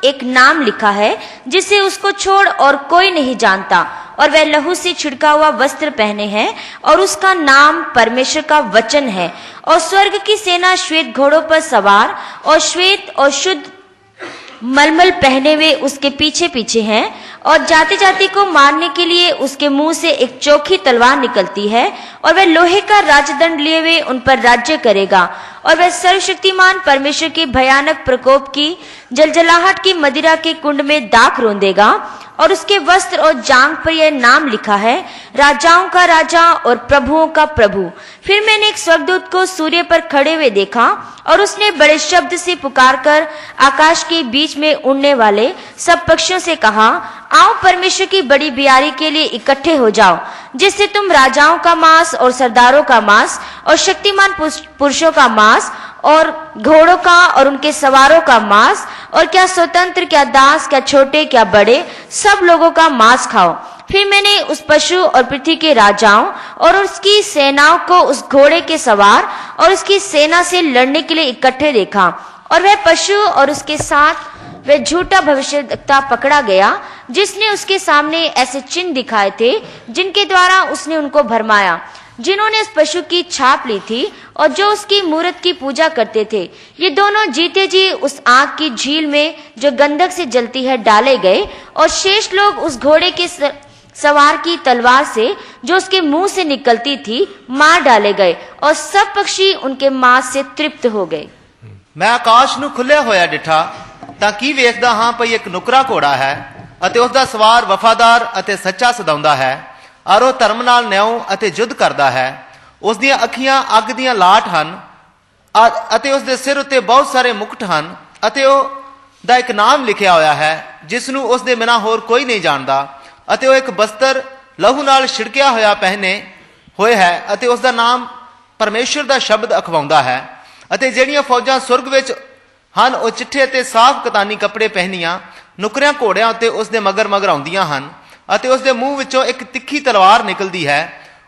एक नाम लिखा है जिसे उसको छोड़ और कोई नहीं जानता और वह लहू से छिड़का हुआ वस्त्र पहने हैं और उसका नाम परमेश्वर का वचन है। और स्वर्ग की सेना श्वेत घोड़ों पर सवार और श्वेत और शुद्ध मलमल पहने हुए उसके पीछे पीछे हैं और जाति जाति को मारने के लिए उसके मुंह से एक चोखी तलवार निकलती है और वह लोहे का राजदंड लिए हुए उन पर राज्य करेगा। और वह सर्वशक्तिमान परमेश्वर के भयानक प्रकोप की जलजलाहट की मदिरा के कुंड में दाख रोंदेगा और उसके वस्त्र और जांघ पर यह नाम लिखा है, राजाओं का राजा और प्रभुओं का प्रभु। फिर मैंने एक स्वर्गदूत को सूर्य पर खड़े हुए देखा और उसने बड़े शब्द से पुकारकर आकाश के बीच में उड़ने वाले सब पक्षियों से कहा, आओ परमेश्वर की बड़ी बियारी के लिए इकट्ठे हो जाओ, जिससे तुम राजाओं का मांस और सरदारों का मांस और शक्तिमान पुरुषों का मांस और घोड़ों का और उनके सवारों का मांस और क्या स्वतंत्र क्या दास क्या छोटे क्या बड़े सब लोगों का मांस खाओ। फिर मैंने उस पशु और पृथ्वी के राजाओं और उसकी सेनाओं को उस घोड़े के सवार और उसकी सेना से लड़ने के लिए इकट्ठे देखा और वह पशु और उसके साथ वह झूठा भविष्यवक्ता पकड़ा गया, जिसने उसके सामने ऐसे चिन्ह दिखाए थे जिनके द्वारा उसने उनको भरमाया, जिन्होंने उस पशु की छाप ली थी और जो उसकी मूरत की पूजा करते थे। ये दोनों जीते जी उस आग की झील में जो गंधक से जलती है डाले गए, और शेष लोग उस घोड़े के सवार की तलवार से जो उसके मुंह से निकलती थी मार डाले गए, और सब पक्षी उनके मांस से तृप्त हो गए। मैं आकाश ਨੂੰ ਖੁੱਲਿਆ ਹੋਇਆ ਡਿਠਾ ਤਾਂ ਕੀ ਵੇਖਦਾ ਹਾਂ ਭਈ ਇੱਕ ਨੁਕਰਾ ਘੋੜਾ ਹੈ ਅਤੇ ਉਸ ਦਾ ਸਵਾਰ ਵਫਾਦਾਰ ਅਤੇ ਸੱਚਾ ਸਦਾਉਂਦਾ ਹੈ, ਔਰ ਉਹ ਧਰਮ ਨਾਲ ਨਿਆਂ ਅਤੇ ਯੁੱਧ ਕਰਦਾ ਹੈ। ਉਸ ਦੀਆਂ ਅੱਖੀਆਂ ਅੱਗ ਦੀਆਂ ਲਾਟ ਹਨ ਅਤੇ ਉਸ ਦੇ ਸਿਰ ਉੱਤੇ ਬਹੁਤ ਸਾਰੇ ਮੁਕਟ ਹਨ, ਅਤੇ ਉਹ ਦਾ ਇੱਕ ਨਾਮ ਲਿਖਿਆ ਹੋਇਆ ਹੈ ਜਿਸ ਨੂੰ ਉਸ ਦੇ ਬਿਨਾਂ ਹੋਰ ਕੋਈ ਨਹੀਂ ਜਾਣਦਾ, ਅਤੇ ਉਹ ਇੱਕ ਬਸਤਰ ਲਹੂ ਨਾਲ ਛਿੜਕਿਆ ਹੋਇਆ ਪਹਿਨੇ ਹੋਏ ਹੈ, ਅਤੇ ਉਸ ਦਾ ਨਾਮ ਪਰਮੇਸ਼ਰ ਦਾ ਸ਼ਬਦ ਅਖਵਾਉਂਦਾ ਹੈ। ਅਤੇ ਜਿਹੜੀਆਂ ਫੌਜਾਂ ਸੁਰਗ ਵਿੱਚ ਹਨ ਉਹ ਚਿੱਠੇ ਅਤੇ ਸਾਫ਼ ਕਤਾਨੀ ਕੱਪੜੇ ਪਹਿਨੀਆਂ ਨੁਕਰਿਆਂ ਘੋੜਿਆਂ ਉੱਤੇ ਉਸ ਦੇ ਮਗਰ ਮਗਰ ਆਉਂਦੀਆਂ ਹਨ, ਅਤੇ ਉਸ ਦੇ ਮੂੰਹ ਵਿੱਚੋਂ ਇੱਕ ਤਿੱਖੀ ਤਲਵਾਰ ਨਿਕਲਦੀ ਹੈ।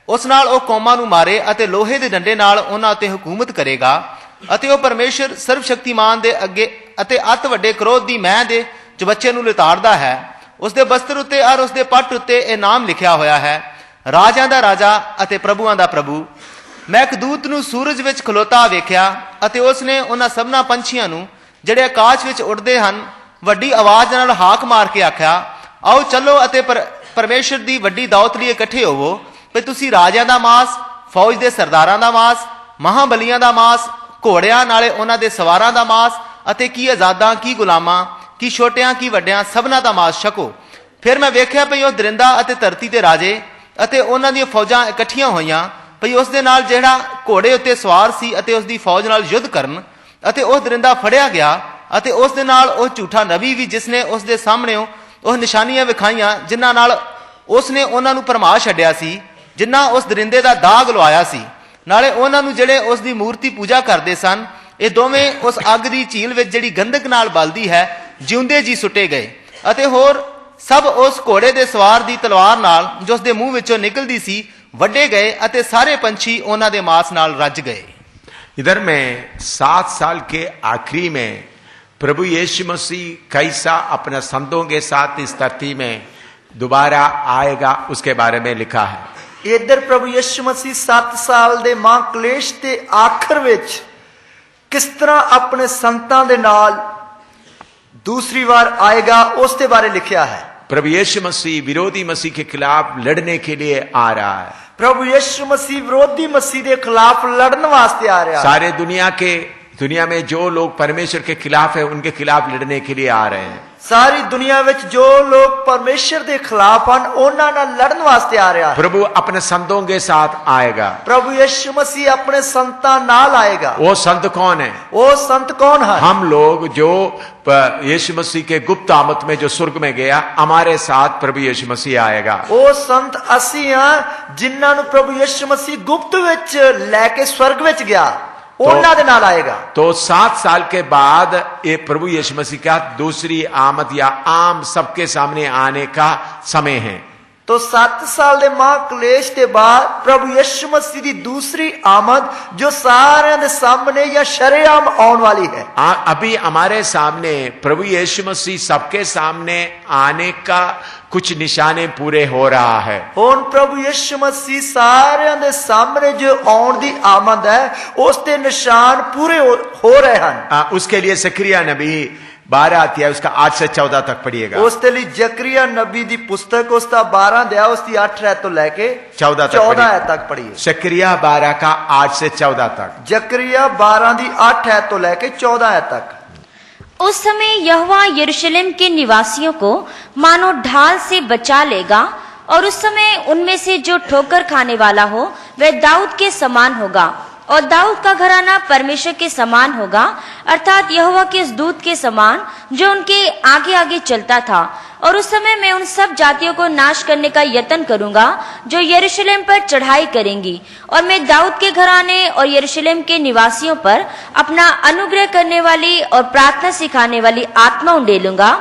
ਉਸ ਨਾਲ ਉਹ ਕੌਮਾਂ ਨੂੰ ਮਾਰੇ ਅਤੇ ਲੋਹੇ ਦੇ ਡੰਡੇ ਨਾਲ ਉਹਨਾਂ ਉੱਤੇ ਹਕੂਮਤ ਕਰੇਗਾ, ਅਤੇ ਉਹ ਪਰਮੇਸ਼ਰ ਸਰਵ ਸ਼ਕਤੀਮਾਨ ਦੇ ਅੱਗੇ ਅਤੇ ਅਤ ਵੱਡੇ ਕ੍ਰੋਧ ਦੀ ਮੈਂ ਦੇ ਚਬੱਚੇ ਨੂੰ ਲਿਤਾੜਦਾ ਹੈ। ਉਸ ਦੇ ਬਸਤਰ ਉੱਤੇ ਔਰ ਉਸ ਦੇ ਪੱਟ ਉੱਤੇ ਇਹ ਨਾਮ ਲਿਖਿਆ ਹੋਇਆ ਹੈ, ਰਾਜਿਆਂ ਦਾ ਰਾਜਾ ਅਤੇ ਪ੍ਰਭੂਆਂ ਦਾ ਪ੍ਰਭੂ। ਮੈਂ ਇੱਕ ਦੂਤ ਨੂੰ ਸੂਰਜ ਵਿੱਚ ਖਲੋਤਾ ਵੇਖਿਆ, ਅਤੇ ਉਸ ਨੇ ਉਹਨਾਂ ਸਭਨਾਂ ਪੰਛੀਆਂ ਨੂੰ ਜਿਹੜੇ ਆਕਾਸ਼ ਵਿੱਚ ਉੱਡਦੇ ਹਨ ਵੱਡੀ ਆਵਾਜ਼ ਨਾਲ ਹਾਕ ਮਾਰ ਕੇ ਆਖਿਆ, ਆਓ ਚੱਲੋ ਅਤੇ ਪਰਮੇਸ਼ਰ ਦੀ ਵੱਡੀ ਦਾਵਤ ਲਈ ਇਕੱਠੇ ਹੋਵੋ, ਵੀ ਤੁਸੀਂ ਰਾਜਿਆਂ ਦਾ ਮਾਸ, ਫੌਜ ਦੇ ਸਰਦਾਰਾਂ ਦਾ ਮਾਸ, ਮਹਾਬਲੀਆਂ ਦਾ ਮਾਸ, ਘੋੜਿਆਂ ਨਾਲੇ ਉਹਨਾਂ ਦੇ ਸਵਾਰਾਂ ਦਾ ਮਾਸ, ਅਤੇ ਕੀ ਆਜ਼ਾਦਾਂ ਕੀ ਗੁਲਾਮਾਂ ਕੀ ਛੋਟਿਆਂ ਕੀ ਵੱਡਿਆਂ ਸਭਨਾਂ ਦਾ ਮਾਸ ਛਕੋ। ਫਿਰ ਮੈਂ ਵੇਖਿਆ ਭਈ ਉਹ ਦਰਿੰਦਾ ਅਤੇ ਧਰਤੀ ਦੇ ਰਾਜੇ ਅਤੇ ਉਹਨਾਂ ਦੀਆਂ ਫੌਜਾਂ ਇਕੱਠੀਆਂ ਹੋਈਆਂ ਭਈ ਉਸ ਦੇ ਨਾਲ ਜਿਹੜਾ ਘੋੜੇ ਉੱਤੇ ਸਵਾਰ ਸੀ ਅਤੇ ਉਸ ਦੀ ਫੌਜ ਨਾਲ ਯੁੱਧ ਕਰਨ, ਅਤੇ ਉਹ ਦਰਿੰਦਾ ਫੜਿਆ ਗਿਆ, ਅਤੇ ਉਸ ਦੇ ਨਾਲ ਉਹ ਝੂਠਾ ਨਬੀ ਵੀ ਜਿਸਨੇ ਉਸ ਦੇ ਸਾਹਮਣੇ ਉਹ ਨਿਸ਼ਾਨੀਆਂ ਵਿਖਾਈਆਂ ਜਿਨ੍ਹਾਂ ਨਾਲ ਉਸ ਨੇ ਉਹਨਾਂ ਨੂੰ ਭਰਮਾ ਛੱਡਿਆ ਸੀ, ਜਿਨ੍ਹਾਂ ਉਸ ਦਰਿੰਦੇ ਦਾ ਦਾਗ ਲਵਾਇਆ ਸੀ, ਨਾਲੇ ਉਹਨਾਂ ਨੂੰ ਜਿਹੜੇ ਉਸ ਦੀ ਮੂਰਤੀ ਪੂਜਾ ਕਰਦੇ ਸਨ, ਇਹ ਦੋਵੇਂ ਉਸ ਅੱਗ ਦੀ ਝੀਲ ਵਿੱਚ ਜਿਹੜੀ ਗੰਧਕ ਨਾਲ ਬਲਦੀ ਹੈ ਜਿਉਂਦੇ ਜੀ ਸੁੱਟੇ ਗਏ, ਅਤੇ ਹੋਰ ਸਭ ਉਸ ਘੋੜੇ ਦੇ ਸਵਾਰ ਦੀ ਤਲਵਾਰ ਨਾਲ ਜੋ ਉਸ ਦੇ ਮੂੰਹ ਵਿੱਚੋਂ ਨਿਕਲਦੀ ਸੀ ਵੱਡੇ ਗਏ, ਅਤੇ ਸਾਰੇ ਪੰਛੀ ਉਹਨਾਂ ਦੇ ਮਾंस ਨਾਲ ਰੱਜ ਗਏ। इधर में 7 साल के आखिरी में प्रभु यीशु मसीह कैसा अपने संतों के साथ इस धरती में दोबारा आएगा उसके बारे में लिखा है। इधर प्रभु यीशु मसीह 7 साल ਦੇ ਮਹਾਕਲੇਸ਼ ਦੇ ਆਖਰ ਵਿੱਚ ਕਿਸ ਤਰ੍ਹਾਂ ਆਪਣੇ ਸੰਤਾਂ ਦੇ ਨਾਲ दूसरी बार आएगा उसके बारे लिखा है। प्रभु यीशु मसीह विरोधी मसीह के खिलाफ लड़ने के लिए आ रहा है। प्रभु यीशु मसीह विरोधी मसीह के खिलाफ लड़ने वास्ते आ रहा है। सारे दुनिया में जो लोग परमेश्वर के खिलाफ है उनके खिलाफ लड़ने के लिए आ रहे हैं। सारी दुनिया में जो लोग परमेश्वर के खिलाफ हैं उन्हां नाल लड़न वास्ते आ रहा है। प्रभु अपने संतों के साथ आएगा। प्रभु यीशु मसीह अपने संतां नाल आएगा। वो संत कौन है? वो संत कौन है? हम लोग जो यीशु मसीह के गुप्त आमद में जो स्वर्ग में गया, हमारे साथ प्रभु यीशु मसीह आएगा। वो संत असी हां जिन्हां नूं प्रभु यीशु मसीह गुप्त विच लेके स्वर्ग विच गया, उन्हां दे नाल आएगा। तो 7 साल के बाद ये प्रभु यीशु मसीह का दूसरी आमद या आम सबके सामने आने का समय है। तो 7 साल के महाक्लेश के बाद प्रभु यीशु मसीह की दूसरी आमद जो सारे दे सामने या शरेआम आने वाली है। अभी हमारे सामने प्रभु यीशु मसीह सबके सामने आने का कुछ निशाने पूरे हो रहा है। हुण प्रभु यीशु मसीह सारे दे सामने जो आउण दी आमद है उसके निशान पूरे हो रहे हैं। उसके लिए जकरिया नबी 12 अध्याय उसका 8 से 14 तक पढ़िएगा। उसके लिए जकरिया नबी दी पुस्तक उसका 12 अध्याय उसकी 8 आयत तो लेके 14 आयत तक पढ़िए। जकरिया 12 का 8 से 14 तक। जकरिया 12 दी 8 आयत तो लेके 14 आयत तक। उस समय यहोवा यरूशलेम के निवासियों को मानो ढाल से बचा लेगा, और उस समय उनमें से जो ठोकर खाने वाला हो वह दाऊद के समान होगा, और दाऊद का घराना परमेश्वर के समान होगा, अर्थात यहोवा के उस दूत के समान जो उनके आगे आगे चलता था। और उस समय मैं उन सब जातियों को नाश करने का यत्न करूंगा जो यरूशलेम पर चढ़ाई करेंगी, और मैं दाऊद के घराने और यरूशलेम के निवासियों पर अपना अनुग्रह करने वाली और प्रार्थना सिखाने वाली आत्मा उंडेलूंगा।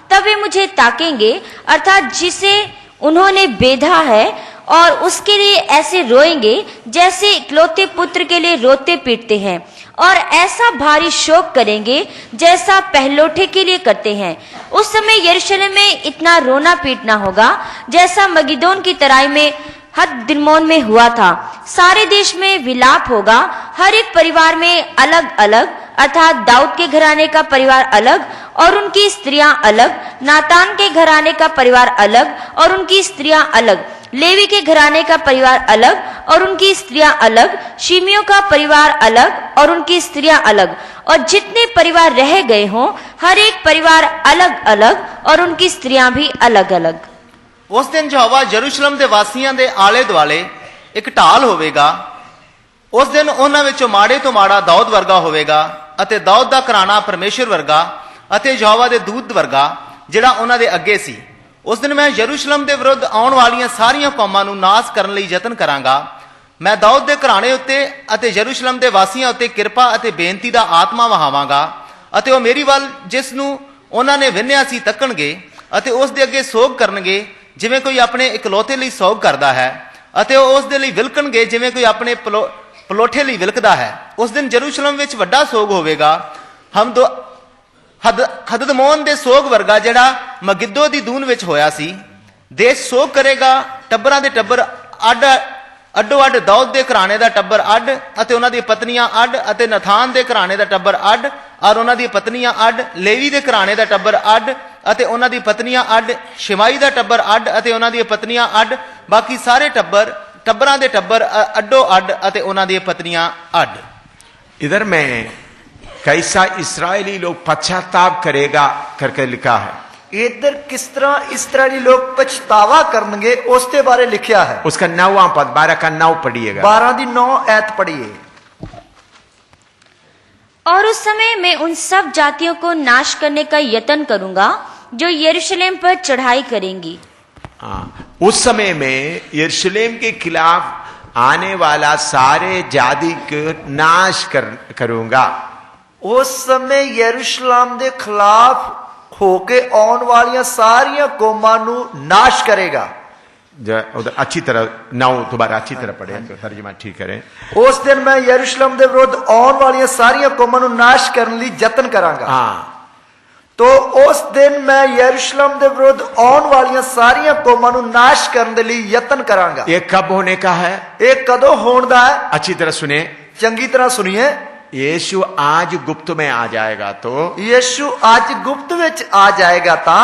तब वे मुझे ताकेंगे, अर्थात जिसे उन्होंने बेधा है, और उसके लिए ऐसे रोएंगे जैसे इकलौते पुत्र के लिए रोते पीटते हैं, और ऐसा भारी शोक करेंगे जैसा पहलोठे के लिए करते हैं। उस समय यरूशलेम में इतना रोना पीटना होगा जैसा मगिदोन की तराई में हददिर्मोन में हुआ था। सारे देश में विलाप होगा, हर एक परिवार में अलग अलग, अर्थात दाऊद के घराने का परिवार अलग और उनकी स्त्रियां अलग, नातान के घराने का परिवार अलग और उनकी स्त्रियां अलग, लेवी के घराने का परिवार अलग और उनकी स्त्रियां अलग, शिमियों का परिवार अलग और उनकी स्त्रियां अलग, और जितने परिवार रह गए हों हर एक परिवार अलग अलग और उनकी स्त्रियां भी अलग अलग। ਉਸ ਦਿਨ ਯਹੋਵਾ ਯਰੂਸ਼ਲਮ ਦੇ ਵਾਸੀਆਂ ਦੇ ਆਲੇ ਦੁਆਲੇ ਇੱਕ ਢਾਲ ਹੋਵੇਗਾ। ਉਸ ਦਿਨ ਉਹਨਾਂ ਵਿੱਚੋਂ ਮਾੜੇ ਤੋਂ ਮਾੜਾ ਦਾਊਦ ਵਰਗਾ ਹੋਵੇਗਾ ਅਤੇ ਦਾਊਦ ਦਾ ਘਰਾਣਾ ਪਰਮੇਸ਼ਰ ਵਰਗਾ ਅਤੇ ਯਹੋਵਾ ਦੇ ਦੂਤ ਵਰਗਾ ਜਿਹੜਾ ਉਹਨਾਂ ਦੇ ਅੱਗੇ ਸੀ। ਉਸ ਦਿਨ ਮੈਂ ਯਰੂਸ਼ਲਮ ਦੇ ਵਿਰੁੱਧ ਆਉਣ ਵਾਲੀਆਂ ਸਾਰੀਆਂ ਕੌਮਾਂ ਨੂੰ ਨਾਸ ਕਰਨ ਲਈ ਯਤਨ ਕਰਾਂਗਾ। ਮੈਂ ਦਾਊਦ ਦੇ ਘਰਾਣੇ ਉੱਤੇ ਅਤੇ ਯਰੂਸ਼ਲਮ ਦੇ ਵਾਸੀਆਂ ਉੱਤੇ ਕਿਰਪਾ ਅਤੇ ਬੇਨਤੀ ਦਾ ਆਤਮਾ ਵਹਾਵਾਂਗਾ ਅਤੇ ਉਹ ਮੇਰੀ ਵੱਲ ਜਿਸ ਨੂੰ ਉਹਨਾਂ ਨੇ ਵਿੰਨਿਆ ਸੀ ਤੱਕਣਗੇ ਅਤੇ ਉਸ ਦੇ ਅੱਗੇ ਸੋਗ ਕਰਨਗੇ ਜਿਵੇਂ ਕੋਈ ਆਪਣੇ ਇਕਲੌਤੇ ਲਈ ਸੋਗ ਕਰਦਾ ਹੈ, ਅਤੇ ਉਹ ਉਸ ਦੇ ਲਈ ਵਿਲਕਣਗੇ ਜਿਵੇਂ ਕੋਈ ਆਪਣੇ ਪਲੋਠੇ ਲਈ ਵਿਲਕਦਾ ਹੈ। ਉਸ ਦਿਨ ਯਰੂਸ਼ਲਮ ਵਿੱਚ ਵੱਡਾ ਸੋਗ ਹੋਵੇਗਾ, ਹਦਦਮੋਨ ਦੇ ਸੋਗ ਵਰਗਾ ਜਿਹੜਾ ਮਗਿੱਦੋ ਦੀ ਦੂਨ ਵਿੱਚ ਹੋਇਆ ਸੀ। ਦੇਸ਼ ਸੋਗ ਕਰੇਗਾ, ਟੱਬਰਾਂ ਦੇ ਟੱਬਰ ਅੱਡੋ ਅੱਡ, ਦਾਊਦ ਦੇ ਘਰਾਣੇ ਦਾ ਟੱਬਰ ਅੱਡ ਅਤੇ ਉਹਨਾਂ ਦੀਆਂ ਪਤਨੀਆਂ ਅੱਡ, ਅਤੇ ਨਥਾਨ ਦੇ ਘਰਾਣੇ ਦਾ ਟੱਬਰ ਅੱਡ ਔਰ ਉਹਨਾਂ ਦੀਆਂ ਪਤਨੀਆਂ ਅੱਡ, ਲੇਵੀ ਦੇ ਘਰਾਣੇ ਦਾ ਟੱਬਰ ਅੱਡ ਅਤੇ ਉਹਨਾਂ ਦੀ ਪਤਨੀਆਂ ਅੱਡ, ਸ਼ਿਮਾਈ ਦਾ ਟੱਬਰ ਅੱਡ ਅਤੇ ਉਹਨਾਂ ਦੀਆਂ ਪਤਨੀਆਂ ਅੱਡ, ਬਾਕੀ ਸਾਰੇ ਟੱਬਰਾਂ ਦੇ ਟੱਬਰ ਅੱਡੋ ਅੱਡ ਅਤੇ ਉਹਨਾਂ ਦੀਆਂ ਪਤਨੀਆਂ ਅੱਡ। इधर में कैसा इस्राएली लोग पश्चाताप करेगा करके लिखा है। इधर किस तरह इस्राएली लोग पछतावा करनगे उसके बारे लिखा है। उसका 9वां पद 12 का 9 पढ़िएगा। 12 की 9 ऐत पढ़िए। और उस समय मैं उन सब जातियों को नाश करने का यत्न करूंगा जो यरूशलेम पर चढ़ाई करेंगी। उस समय में यरूशलेम के खिलाफ आने वाला सारे जाति को नाश करूंगा। उस समय यरूशलेम के खिलाफ होके आने वाली सारिया कौमां नू नाश करेगा। उधर अच्छी तरह 9 दोबारा अच्छी तरह पढ़े तो तर्जुमा ठीक करें। उस दिन मैं यरूशलेम के विरुद्ध आने वाली सारिया कौमां नू नाश करने लिए यत्न करांगा। तो उस दिन मैं यरूशलेम के विरुद्ध आने वाली सारिया कौमां नू नाश करने लिए यत्न करांगा। ये कब होने का है? एक कदों होने का है? अच्छी तरह सुने, चंगी तरह सुनिए। यीशु आज गुप्त में आ जाएगा तो यीशु आज गुप्त विच आ जाएगा ता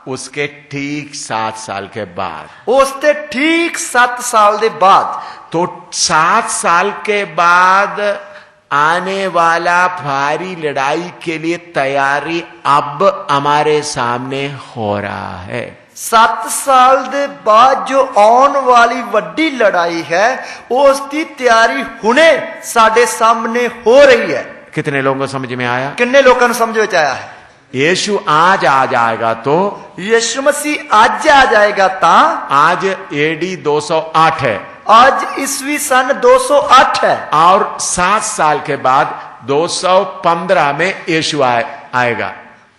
उसके ठीक 7 साल के बाद, उसके ठीक 7 साल के बाद, तो 7 साल के बाद आने वाला भारी लड़ाई के लिए तैयारी अब हमारे सामने हो रहा है। 7 साल के बाद जो आने वाली वड्डी लड़ाई है उसकी तैयारी हुने साडे सामने हो रही है। कितने लोगों को समझ में आया? कितने लोगों को समझ में आया है? यीशु आज आ जाएगा तो यीशु मसीह आज आ जाएगा ता आज एडी 208 है, आज ईस्वी सन 208 है, और 7 साल के बाद 215 में यीशु आएगा।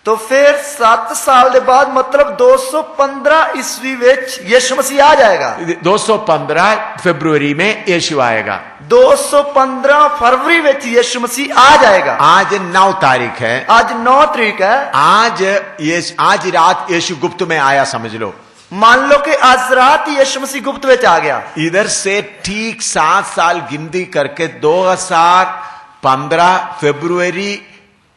तो फिर 7 साल के बाद मतलब 215 ईस्वी विच यीशु मसीह आ जाएगा। 215 फरवरी में यीशु आएगा। 215 फरवरी विच यीशु मसीह आ जाएगा। आज 9 तारीख है, आज 9 तारीख है। आज रात यीशु गुप्त में आया समझ लो। मान लो कि आज रात यीशु मसीह गुप्त विच आ गया। इधर से ठीक 7 साल गिनती करके 2015 फरवरी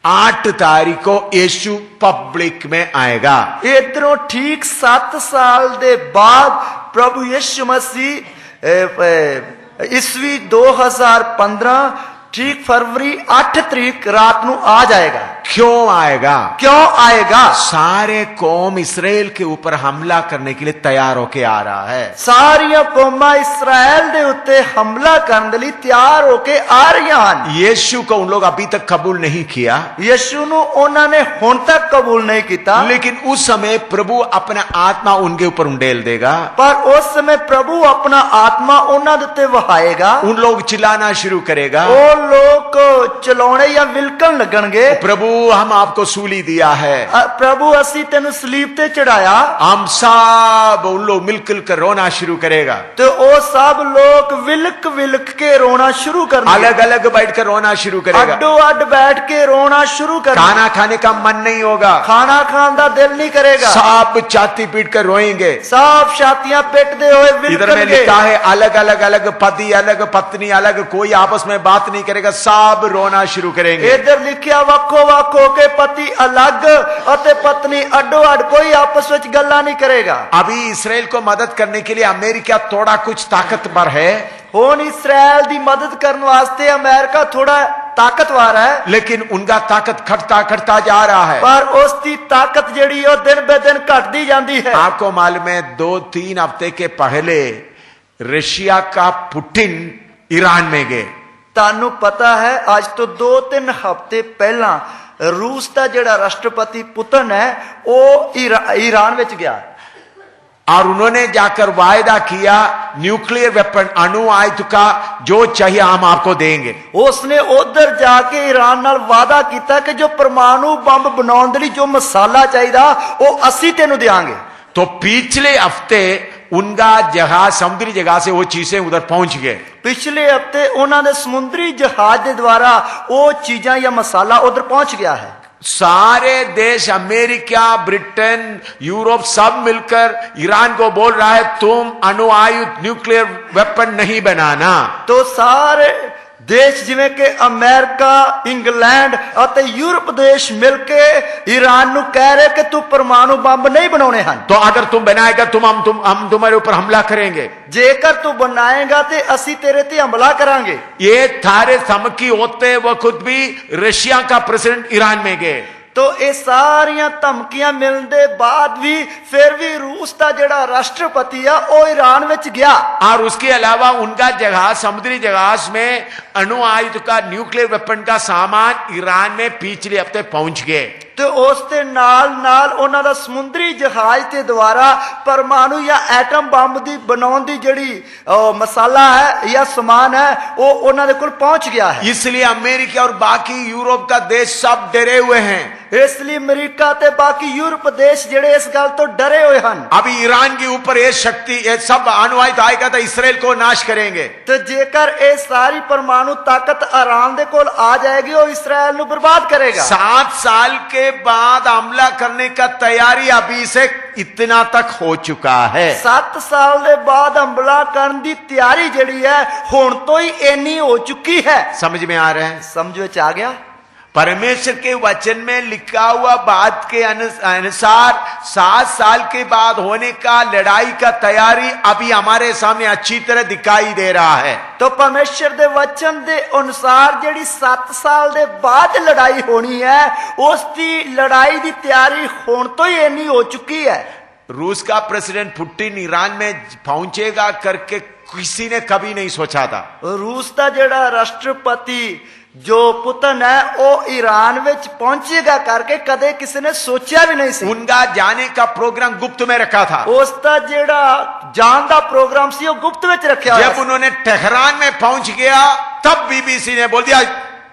8 तारीख को यीशु पब्लिक में आएगा। इधरों ठीक 7 साल के बाद प्रभु यीशु मसीह ईस्वी 2015 ठीक फरवरी 8 तारीख रात को आ जाएगा। क्यों आएगा? क्यों आएगा? सारे कौम इसराइल के ऊपर हमला करने के लिए तैयार होके आ रहा है। सारिया कौमां इसराइल दे उत्ते हमला करने लिए तैयार होके आ रही हैं। यीशु को उन लोग अभी तक कबूल नहीं किया, यीशु नु उन्होंने हुण तक कबूल नहीं किया, लेकिन उस समय प्रभु अपना आत्मा उनके ऊपर उंडेल देगा। पर उस समय प्रभु अपना आत्मा उन्हां दे उत्ते वहाएगा। उन लोग चिल्लाना शुरू करेगा, वो लोग चलाने या विलकन लगणगे। प्रभु हम आपको सूली दिया है। प्रभु ਅਸੀਂ ਤੈਨੂੰ ਸਲੀਬ ਤੇ ਚੜਾਇਆ। हम सब उन लोग मिलकर कर रोना शुरू करेगा। ਤੇ ਉਹ ਸਭ ਲੋਕ ਵਿਲਕ ਵਿਲਕ ਕੇ ਰੋਣਾ ਸ਼ੁਰੂ ਕਰਨਗੇ। अलग अलग बैठकर रोना शुरू करेगा। ਅੱਡੋ ਅੱਡ बैठ के रोना शुरू करना। खाना खाने का मन नहीं होगा। खाना खान का दिल नहीं करेगा। सब छाती पीट कर रोएंगे। सब छातियां पिटते हुए इधर में लिखा है अलग अलग अलग पति अलग पत्नी अलग, कोई आपस में बात नहीं करेगा, सब रोना शुरू करेंगे। इधर लिखा वक्को वक्को के पति अलग और पत्नी अड्डो अड, कोई आपस में गल्ला नहीं करेगा। अभी इसराइल को मदद करने के लिए अमेरिका थोड़ा कुछ ताकतवर है। हुण इसराइल की मदद करने वास्ते अमेरिका थोड़ा ताकतवर है, लेकिन उनका ताकत घटता घटता जा रहा है। पर उसकी ताकत जड़ी वो दिन बे दिन घटती जाती है। आपको मालूम है 2-3 हफ्ते के पहले रशिया का पुतिन ईरान में गए। तानू पता है आज तो 2-3 हफ्ते पहला रूस का जड़ा राष्ट्रपति पुतिन है वो ईरान विच गया और उन्होंने जाकर वायदा किया न्यूक्लियर वेपन अणु आयुध का जो चाहिए हम आपको देंगे। उसने उधर जाके ईरान नाल वादा किया कि जो परमाणु बम बनाने के लिए जो मसाला चाहिए वो असी तेनू देंगे। तो पिछले हफ्ते उनका जहाज समुद्री जहाज से वो चीजें उधर पहुंच गए। पिछले हफ्ते उन्होंने समुद्री जहाज के द्वारा वो चीजा या मसाला उधर पहुंच गया है। सारे देश अमेरिका ब्रिटेन यूरोप सब मिलकर ईरान को बोल रहा है तुम अणु आयुध न्यूक्लियर वेपन नहीं बनाना। तो सारे देश जिवें के अमेरिका इंग्लैंड और यूरोप देश मिलके ईरान नू कह रहे कि तू परमाणु बम नहीं बनाने हैं। तो अगर तुम बनाएगा हम तुम्हारे ऊपर हमला करेंगे। जेकर तू बनाएगा तो असी तेरे ते हमला करांगे। ये थारे धमकी होते वक्त भी रशिया का प्रेसिडेंट ईरान में गए। तो ये सारियां धमकियां मिलने बाद भी फिर भी रूस का जड़ा राष्ट्रपति है वो ईरान विच गया। और उसके अलावा उनका जहाज समुद्री जहाज में अणु आयुध का न्यूक्लियर वेपन का सामान ईरान में पिछले हफ्ते पहुंच गए। तो उसके नाल नाल उन्हां दा समुद्री जहाज के द्वारा परमाणु या एटम बम दी बनाउण दी जड़ी मसाला है या सामान है वो उन्हां दे कोल पहुंच गया है। इसलिए अमेरिका और बाकी यूरोप का देश सब डरे हुए हैं। इसलिए अमेरिका ते बाकी यूरोप देश जेड़े इस गल तो डरे हुए हैं। अभी ईरान के ऊपर ये शक्ति ये सब अणु आयुध आएगा तो इसराइल को नाश करेंगे। तो जेकर ये सारी परमाणु ताकत ईरान दे कोल आ जाएगी वो इसराइल नू बर्बाद करेगा। 7 साल के बाद हमला करने का तैयारी अभी से इतना तक हो चुका है। 7 साल के बाद हमला करने की तैयारी जड़ी है हुण तो ही इन्नी हो चुकी है। समझ में आ रहे हैं? समझ में आ गया। परमेश्वर के वचन में लिखा हुआ बात के अनुसार 7 साल के बाद होने का लड़ाई का तैयारी अभी हमारे सामने अच्छी तरह दिखाई दे रहा है। तो परमेश्वर के वचन के अनुसार जेडी 7 साल के बाद लड़ाई होनी है उसकी लड़ाई की तैयारी हुण तो ही इन्नी हो चुकी है। रूस का प्रेसिडेंट पुतिन ईरान में पहुंचेगा करके किसी ने कभी नहीं सोचा था। रूस का जेड़ा राष्ट्रपति जो पुतिन है वो ईरान में पहुंचेगा करके कदे किसी ने सोचा भी नहीं सी। उनका जाने का प्रोग्राम गुप्त में रखा था। उसका जेड़ा जान का प्रोग्राम सी वो गुप्त में रखा। जब उन्होंने तेहरान में पहुंच गया तब बीबीसी ने बोल दिया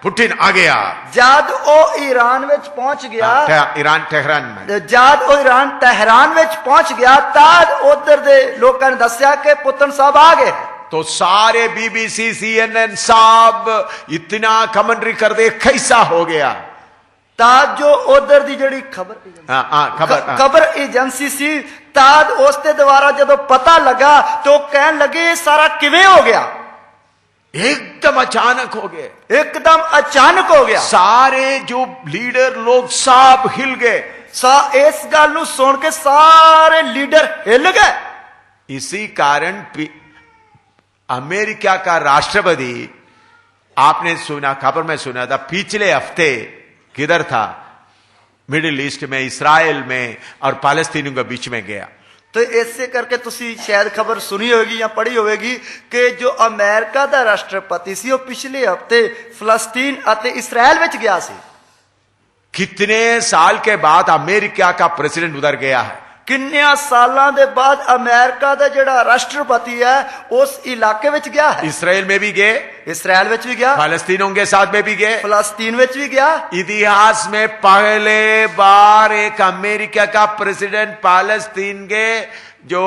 पुतिन आ गया। जद वो ईरान में पहुंच गया ईरान तेहरान में जद वो ईरान तेहरान में पहुंच गया तद उधर दे लोगों ने दस्या कि पुतिन साहब आ गए। तो सारे बीबीसी CNN सब इतना कमेंट्री कर दे कैसा हो गया। ताज जो उधर दी जड़ी खबर एजेंसी सी ताज उसके द्वारा जब पता लगा तो कहने लगे सारा किवें हो गया। एकदम अचानक हो गए। एकदम अचानक हो गया। सारे जो लीडर लोग सब हिल गए। इस गल नूं सुन के सारे लीडर हिल गए। इसी कारण अमेरिका का राष्ट्रपति आपने सुना खबर में सुना था पिछले हफ्ते किधर था मिडिल ईस्ट में इस्राएल में और पालस्तीनियों के बीच में गया। तो ऐसे करके तुसी शायद खबर सुनी होगी या पढ़ी होगी कि जो अमेरिका का राष्ट्रपति सी वो पिछले हफ्ते फलस्तीन और इस्राएल में गया सी। कितने साल के बाद अमेरिका का प्रेसिडेंट उधर गया है। ਕਿੰਨਿਆਂ ਸਾਲਾਂ ਦੇ ਬਾਅਦ ਅਮਰੀਕਾ ਦਾ ਜਿਹੜਾ ਰਾਸ਼ਟਰਪਤੀ ਹੈ ਉਸ ਇਲਾਕੇ ਵਿੱਚ ਗਿਆ ਹੈ। इसराइल में भी गए, ਇਸਰਾਇਲ ਵਿੱਚ ਵੀ ਗਿਆ, फालस्तीनों के साथ में भी गए। फलस्तीन ਵਿੱਚ भी गया। इतिहास में पहले बार एक अमेरिका का प्रेसिडेंट फालस्तीन के जो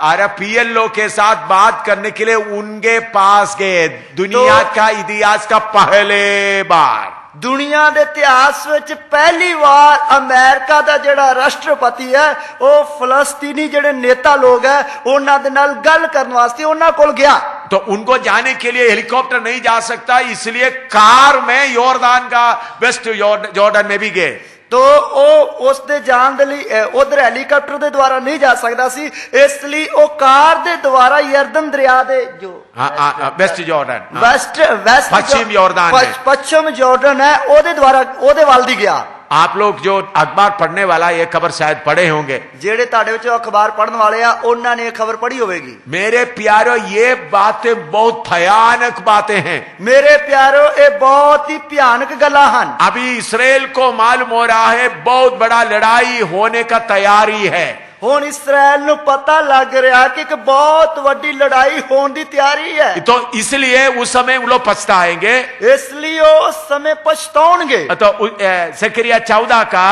अरबियन लोग के साथ बात करने के लिए उनके पास गए। दुनिया का इतिहास का पहले बार, ਦੁਨੀਆ ਦੇ ਇਤਿਹਾਸ ਵਿੱਚ ਪਹਿਲੀ ਵਾਰ ਅਮਰੀਕਾ ਦਾ ਜਿਹੜਾ ਰਾਸ਼ਟਰਪਤੀ ਹੈ ਉਹ ਫਲਸਤੀਨੀ ਜਿਹੜੇ ਨੇਤਾ ਲੋਕ ਹੈ ਉਹਨਾਂ ਦੇ ਨਾਲ ਗੱਲ ਕਰਨ ਵਾਸਤੇ ਉਹਨਾਂ ਕੋਲ ਗਿਆ। तो उनको जाने के लिए हेलीकॉप्टर नहीं जा सकता, इसलिए कार में यॉर्दान का वेस्ट जॉर्डन में भी गए। तो ਉਹ ਉਸ ਦੇ ਜਾਣ ਦੇ ਲਈ ਉਧਰ ਹੈਲੀਕਾਪਟਰ ਦੇ ਦੁਆਰਾ ਨਹੀਂ ਜਾ ਸਕਦਾ ਸੀ, ਇਸ ਲਈ ਉਹ ਕਾਰ ਦੇ ਦੁਆਰਾ ਯਰਦਨ ਦਰਿਆ ਦੇ ਜੋ वेस्ट जॉर्डन, ਵੈਸਟ पश्चिम यॉर्दान है। ਪੱਛਮ ਜਾਰਡਨ ਹੈ ਉਹਦੇ ਦੁਆਰਾ ਉਹਦੇ ਵੱਲ ਦੀ ਗਿਆ। आप लोग जो अखबार पढ़ने वाला ये खबर शायद पढ़े होंगे। ਜਿਹੜੇ ਤੁਹਾਡੇ ਵਿੱਚੋਂ ਅਖਬਾਰ ਪੜ੍ਹਨ ਵਾਲੇ ਆ ਉਹਨਾਂ ਨੇ ਇਹ ਖਬਰ ਪੜ੍ਹੀ ਹੋਵੇਗੀ। मेरे प्यारो, ये बातें बहुत भयानक बातें हैं। ਮੇਰੇ ਪਿਆਰੋ ਇਹ ਬਹੁਤ ਹੀ ਭਿਆਨਕ ਗੱਲਾਂ ਹਨ। अभी इसराइल को मालूम हो रहा है बहुत बड़ा लड़ाई होने का तैयारी है। ਹੁਣ ਇਸਰਾਇਲ ਨੂੰ ਪਤਾ ਲੱਗ ਰਿਹਾ ਕਿ ਇੱਕ ਬਹੁਤ ਵੱਡੀ ਲੜਾਈ ਹੋਣ ਦੀ ਤਿਆਰੀ ਹੈ। तो इसलिए उस समय वो लोग पछताएंगे। ਇਸ ਲਈ ਉਹ ਉਸ ਸਮੇਂ ਪਛਤਾਉਣਗੇ। तो जकरिया 14 का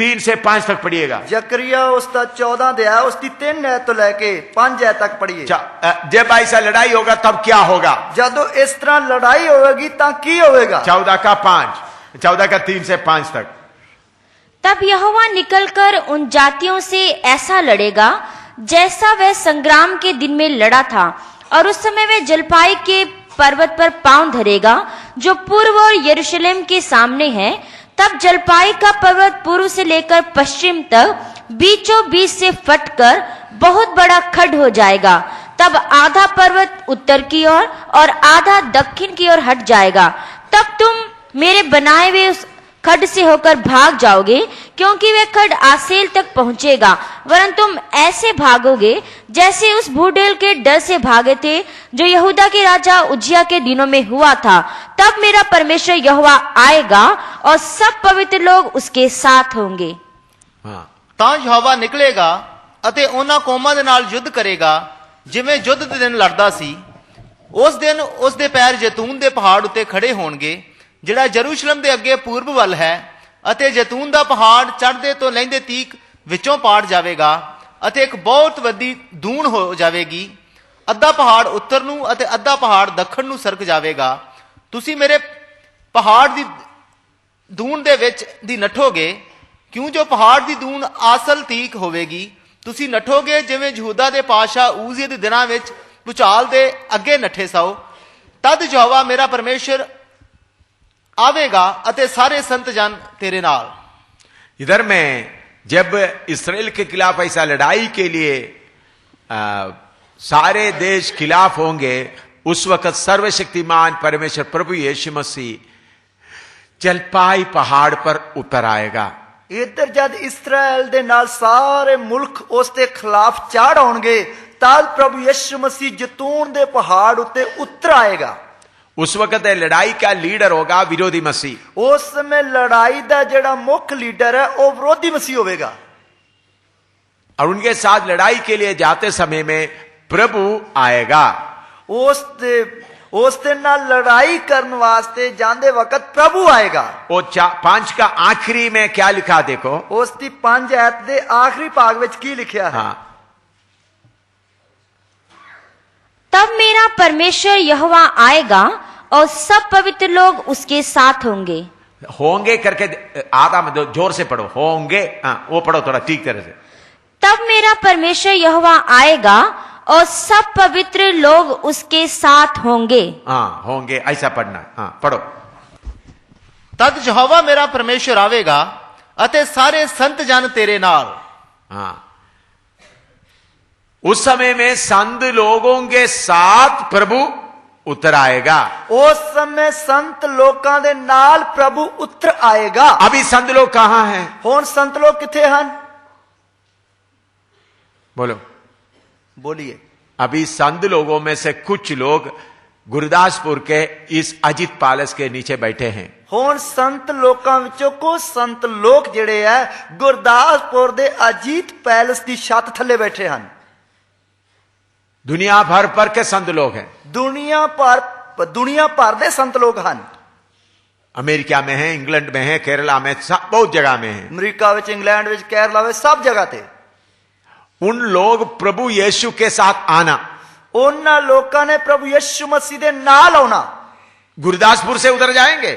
3 से 5 तक पढ़िएगा। ਜ਼ਕਰੀਆ ਉਸ ਦਾ 14 ਦੇ ਆ, ਉਸ ਦੀ 3 ਐਤ ਤੋਂ ਲੈ ਕੇ 5 ਐਤ ਤੱਕ ਪੜ੍ਹੀਏ। जब ऐसा लड़ाई होगा तब क्या होगा? ਜਦੋਂ ਇਸ ਤਰ੍ਹਾਂ ਲੜਾਈ ਹੋਵੇਗੀ ਤਾਂ ਕੀ ਹੋਵੇਗਾ? 14 का 5, 14 का 3 से 5 तक। तब यहोवा निकलकर उन जातियों से ऐसा लड़ेगा जैसा वह संग्राम के दिन में लड़ा था, और उस समय वह जलपाई के पर्वत पर पांव धरेगा जो पूर्व और यरूशलेम के सामने है। तब जलपाई का पर्वत पूर्व से लेकर पश्चिम तक बीचों बीच से फटकर बहुत बड़ा खड्ड हो जाएगा। तब आधा पर्वत उत्तर की ओर और आधा दक्षिण की ओर हट जाएगा। तब तुम मेरे बनाए हुए उस खड्ड से होकर भाग जाओगे, क्योंकि वह खड्ड आसेल तक पहुंचेगा, वरन तुम ऐसे भागोगे जैसे उस बूढ़ेल के डर से भागे थे जो यहूदा के राजा उज्जिया के दिनों में हुआ था। तब मेरा परमेश्वर यहोवा आएगा और सब पवित्र लोग उसके साथ होंगे। ਤਾਂ ਯਹੋਵਾ ਨਿਕਲੇਗਾ ਅਤੇ ਉਹਨਾਂ ਕੌਮਾਂ ਦੇ ਨਾਲ ਯੁੱਧ ਕਰੇਗਾ ਜਿਵੇਂ ਯੁੱਧ ਦੇ ਦਿਨ ਲੜਦਾ ਸੀ। ਉਸ ਦਿਨ ਉਸ ਦੇ ਪੈਰ ਜੈਤੂਨ ਦੇ ਪਹਾੜ ਉੱਤੇ ਖੜੇ ਹੋਣਗੇ ਜਿਹੜਾ ਯਰੂਸ਼ਲਮ ਦੇ ਅੱਗੇ ਪੂਰਬ ਵੱਲ ਹੈ, ਅਤੇ ਜੈਤੂਨ ਦਾ ਪਹਾੜ ਚੜ੍ਹਦੇ ਤੋਂ ਲਹਿੰਦੇ ਤੀਕ ਵਿੱਚੋਂ ਪਾੜ ਜਾਵੇਗਾ ਅਤੇ ਇੱਕ ਬਹੁਤ ਵੱਡੀ ਦੂਣ ਹੋ ਜਾਵੇਗੀ। ਅੱਧਾ ਪਹਾੜ ਉੱਤਰ ਨੂੰ ਅਤੇ ਅੱਧਾ ਪਹਾੜ ਦੱਖਣ ਨੂੰ ਸਰਕ ਜਾਵੇਗਾ। ਤੁਸੀਂ ਮੇਰੇ ਪਹਾੜ ਦੀ ਦੂਣ ਦੇ ਵਿੱਚ ਦੀ ਨੱਠੋਗੇ, ਕਿਉਂ ਜੋ ਪਹਾੜ ਦੀ ਦੂਣ ਆਸਲ ਤੀਕ ਹੋਵੇਗੀ। ਤੁਸੀਂ ਨੱਠੋਗੇ ਜਿਵੇਂ ਯਹੂਦਾ ਦੇ ਪਾਤਸ਼ਾਹ ਉਜ਼ੀਆ ਦੇ ਦਿਨਾਂ ਵਿੱਚ ਭੁਚਾਲ ਦੇ ਅੱਗੇ ਨੱਠੇ ਸੋ। ਤਦ ਯਹੋਵਾ ਮੇਰਾ ਪਰਮੇਸ਼ਰ आवेगा अते सारे संत जन तेरे नाल। इधर में जब इसराइल के खिलाफ ऐसा लड़ाई के लिए सारे देश खिलाफ होंगे, उस वक्त सर्वशक्तिमान परमेश्वर प्रभु यीशु मसीह जलपाई पहाड़ पर उतर आएगा। इधर जब इसराइल दे नाल सारे मुल्क उस दे खिलाफ चढ़ आउणगे, तद प्रभु यीशु मसीह जैतून दे पहाड़ उत्ते उतर आएगा। उस वक्त लड़ाई का लीडर होगा विरोधी मसीह। उस समय लड़ाई का जेड़ा मुख्य लीडर है वो विरोधी मसीह होगा, और उनके साथ लड़ाई के लिए जाते समय में प्रभु आएगा। उस दिन नाल लड़ाई करने वास्ते जाते वक्त प्रभु आएगा। वो 5 का आखिरी में क्या लिखा देखो, उस दी 5 आयत दे आखिरी भाग में की लिखा है। हाँ। तब मेरा परमेश्वर यहोवा आएगा और सब पवित्र लोग उसके साथ होंगे। होंगे करके आधा में जोर से पढ़ो, होंगे। वो पढ़ो थोड़ा ठीक तरह से। तब मेरा परमेश्वर यहोवा आएगा और सब पवित्र लोग उसके साथ होंगे। हाँ, होंगे ऐसा पढ़ना। हाँ, पढ़ो। तद यहोवा मेरा परमेश्वर आवेगा अते सारे संत जन तेरे नाल। हाँ, उस समय में संत लोगों के साथ प्रभु उतर आएगा। उस समय संत लोगों दे नाल प्रभु उतर आएगा। अभी संत लोग कहां हैं? हुण संत लोग किथे हैं? बोलो, बोलिए। अभी संत लोगों में से कुछ लोग गुरदासपुर के इस अजित पैलेस के नीचे बैठे हैं। ਹੁਣ ਸੰਤ ਲੋਕਾਂ ਵਿੱਚੋਂ ਕੁਝ ਸੰਤ ਲੋਕ ਜਿਹੜੇ ਆ ਗੁਰਦਾਸਪੁਰ ਦੇ ਅਜੀਤ ਪੈਲਸ ਦੀ ਛੱਤ ਥੱਲੇ ਬੈਠੇ ਹਨ। दुनिया भर पर के संत लोग हैं। दुनिया भर ਦੇ ਸੰਤ ਲੋਕ ਹਨ। अमेरिका में है, इंग्लैंड में है, केरला में, बहुत जगह में है। ਅਮਰੀਕਾ ਵਿੱਚ, ਇੰਗਲੈਂਡ ਵਿੱਚ, ਕੇਰਲਾ ਵਿੱਚ, ਸਭ ਜਗ੍ਹਾ ਤੇ। उन लोग प्रभु यीशु के साथ आना, ਉਹਨਾਂ ਲੋਕਾਂ ਨੇ ਪ੍ਰਭੂ ਯਿਸੂ ਮਸੀਹ ਦੇ ਨਾਲ ਆਉਣਾ। गुरदासपुर से उधर जाएंगे,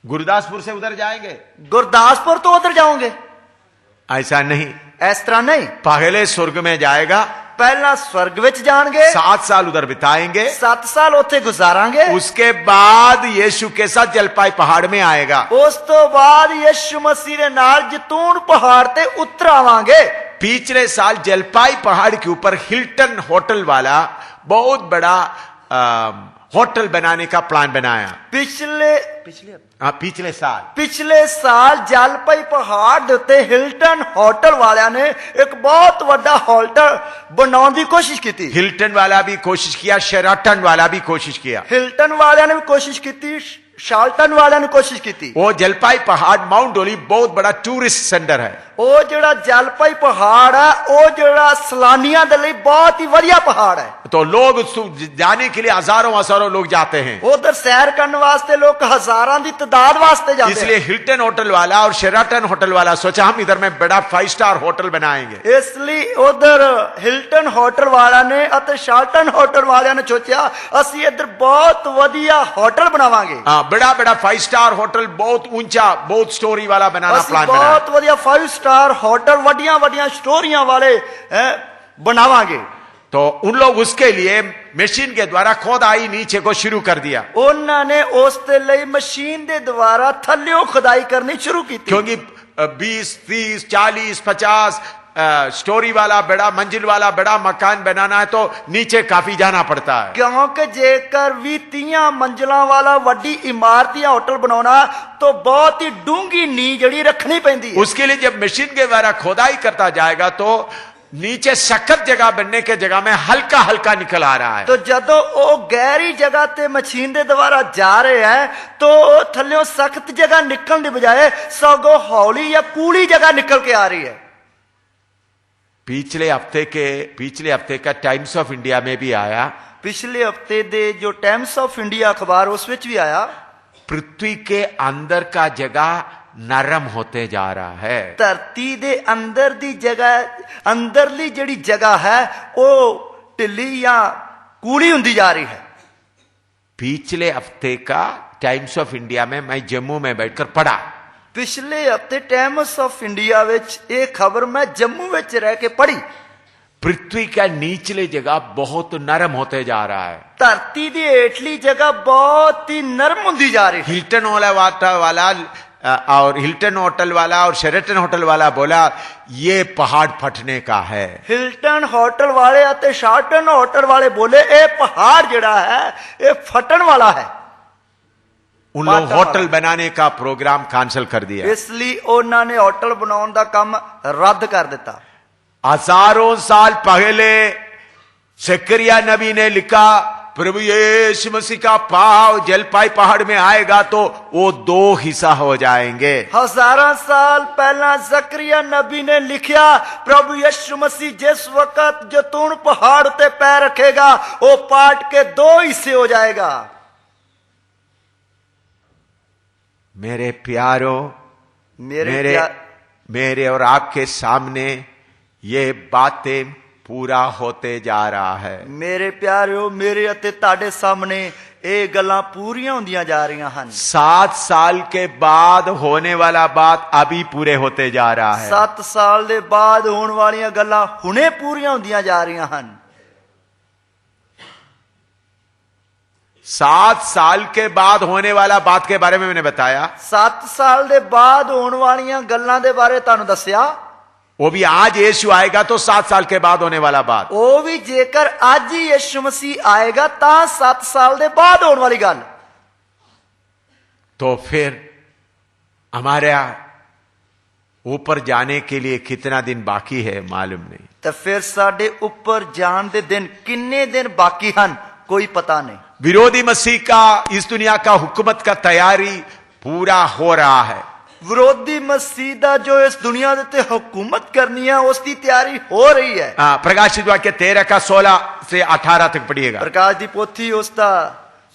गुरदासपुर से उधर जाएंगे, ਗੁਰਦਾਸਪੁਰ ਤੋਂ ਉਧਰ ਜਾਓਗੇ, ऐसा नहीं। ਇਸ ਤਰ੍ਹਾਂ ਨਹੀਂ। पहले स्वर्ग में जाएगा, ਪਹਿਲਾਂ स्वर्ग ਵਿੱਚ ਜਾਣਗੇ, 7 साल उधर बिताएंगे, 7 ਸਾਲ ਉੱਥੇ ਗੁਜ਼ਾਰਾਂਗੇ। उसके बाद यीशु के साथ जलपाई पहाड़ में आएगा। ਉਸ ਤੋਂ ਬਾਅਦ ਯਿਸੂ ਮਸੀਹ ਦੇ ਨਾਲ ਜੈਤੂਨ ਪਹਾੜ ਤੇ ਉਤਰ ਆਵਾਂਗੇ। पिछले साल जलपाई पहाड़ के ऊपर हिल्टन होटल वाला बहुत बड़ा होटल बनाने का प्लान बनाया। पिछले साल जलपाई पहाड़ ਦੇ ਉੱਤੇ ਹਿਲਟਨ ਹੋਟਲ ਵਾਲਿਆਂ ਨੇ ਇੱਕ ਬਹੁਤ ਵੱਡਾ ਹੋਟਲ ਬਣਾਉਣ ਦੀ ਕੋਸ਼ਿਸ਼ ਕੀਤੀ। हिल्टन वाला भी कोशिश किया, शेराटन वाला भी कोशिश किया। ਹਿਲਟਨ ਵਾਲਿਆਂ ਨੇ ਵੀ ਕੋਸ਼ਿਸ਼ ਕੀਤੀ, ਸ਼ਾਲਟਨ ਵਾਲਿਆਂ ਨੇ ਕੋਸ਼ਿਸ਼ ਕੀਤੀ। वो जलपाई पहाड़ माउंट ओलिव बहुत बड़ा टूरिस्ट सेंटर है। ਉਹ ਜਿਹੜਾ ਜਲਪਾਈ ਪਹਾੜ ਹੈ ਉਹ ਜਿਹੜਾ ਸੈਲਾਨੀਆਂ ਦੇ ਲਈ ਬਹੁਤ ਹੀ ਵਧੀਆ ਪਹਾੜ ਹੈ। तो लोग जाने के लिए हजारों लोग जाते हैं। उधर सैर करने वास्ते लोग हजारों की तादाद वास्ते जाते हैं। इसलिए हिल्टन होटल वाला और शेराटन होटल वाला सोचा हम इधर में बड़ा 5 स्टार होटल बनाएंगे। इसलिए उधर हिल्टन होटल वाला ने और शाल्टन होटल वाले ने सोचा असि इधर बहुत वधिया होटल बनावांगे। बड़ा 5 स्टार होटल, बहुत ऊंचा, बहुत स्टोरी वाला बनाना प्लान बनाया। बहुत वधिया 5 स्टार होटल वडिया स्टोरियां वाले बनावांगे। तो उन लोग उसके लिए मशीन के द्वारा खोदाई नीचे को शुरू कर दिया। उन्होंने उस दे लई मशीन दे द्वारा थल्लियों खुदाई करनी शुरू की, क्योंकि 20, 30, 40, 50 स्टोरी वाला बड़ा मंजिल वाला बड़ा मकान बनाना है तो नीचे काफी जाना पड़ता है। क्योंकि जेकर 20-30 मंजिलों वाला वड्डी इमारत या होटल बनाना तो बहुत ही डूंगी नींव जड़ी रखनी पैंदी है। उसके लिए जब मशीन के द्वारा खोदाई करता जाएगा तो नीचे सख्त जगह बनने के जगह में हल्का हल्का निकल आ रहा है। तो जदों वो गहरी जगह ते मशीन दे द्वारा जा रहे हैं तो थल्लियों सख्त जगह निकलने की बजाय सगों हौली या कूली जगह निकल के आ रही है। पिछले हफ्ते का टाइम्स ऑफ इंडिया में भी आया। पिछले हफ्ते दे जो टाइम्स ऑफ इंडिया अखबार उस विच भी आया, पृथ्वी के अंदर का जगह नरम होते जा रहा है। धरती दे अंदर दी जगह, अंदरली जड़ी जगह है वो ढिली या कूली हुंदी जा रही है। पिछले हफ्ते का टाइम्स ऑफ इंडिया में मैं जम्मू में बैठकर पढ़ा। पिछले हफ्ते टाइम्स ऑफ इंडिया विच एक खबर मैं जम्मू विच रह के पढ़ी। पृथ्वी का निचले जगह बहुत नरम होते जा रहा है। धरती दी हेठली जगह बहुत ही नरम हुंदी जा रही है। हिल्टन वाला और हिल्टन होटल वाला और शेरेटन होटल वाला बोला ये पहाड़ फटने का है। हिल्टन होटल वाले और शार्टन होटल वाले बोले ये पहाड़ जड़ा है ये फटन वाला है। उन लोग होटल बनाने का प्रोग्राम कैंसिल कर दिया। इसलिए उन्होंने होटल बनाने का काम रद्द कर दिया। हजारों साल पहले जकरिया नबी ने लिखा प्रभु यीशु मसीह का पांव जलपाई पहाड़ में आएगा तो वो 2 हिस्सा हो जाएंगे। हजारों साल पहला जकरिया नबी ने लिखा प्रभु यीशु मसीह जिस वक्त जैतून पहाड़ पे पैर रखेगा वो पाट के 2 हिस्से हो जाएगा। मेरे प्यारो, मेरे और आपके सामने ये बातें पूरा होते जा रहा है। मेरे प्यारो, मेरे अते ताड़े सामने ये गल्लां पूरियां होंदियां जा रही हैं। 7 साल के बाद होने वाला बात अभी पूरे होते जा रहा है। 7 साल के बाद होने वाली गल्लां हुणे पूरियां होंदियां जा रही हैं। 7 साल के बाद होने वाला बात के बारे में मैंने बताया। 7 साल के बाद होने वाली गल्लां दे बारे तुहानू दस्सिया। वो भी आज यीशु आएगा तो 7 साल के बाद होने वाला बात। वो भी जेकर आज ही यीशु मसीह आएगा ता 7 साल के बाद होने वाली गल। तो फिर हमारे ऊपर जाने के लिए कितना दिन बाकी है मालूम नहीं। तो फिर साडे ऊपर जान दे दिन किन्ने दिन बाकी हैं कोई पता नहीं। विरोधी मसीह का इस दुनिया का हुकूमत का तैयारी पूरा हो रहा है। विरोधी मसीह दा जो इस दुनिया दे उत्ते हुकूमत करनी है उसकी तैयारी हो रही है। प्रकाशित वाक्य 13 का 16 से 18 तक पढ़िएगा। प्रकाश दी पोथी उसका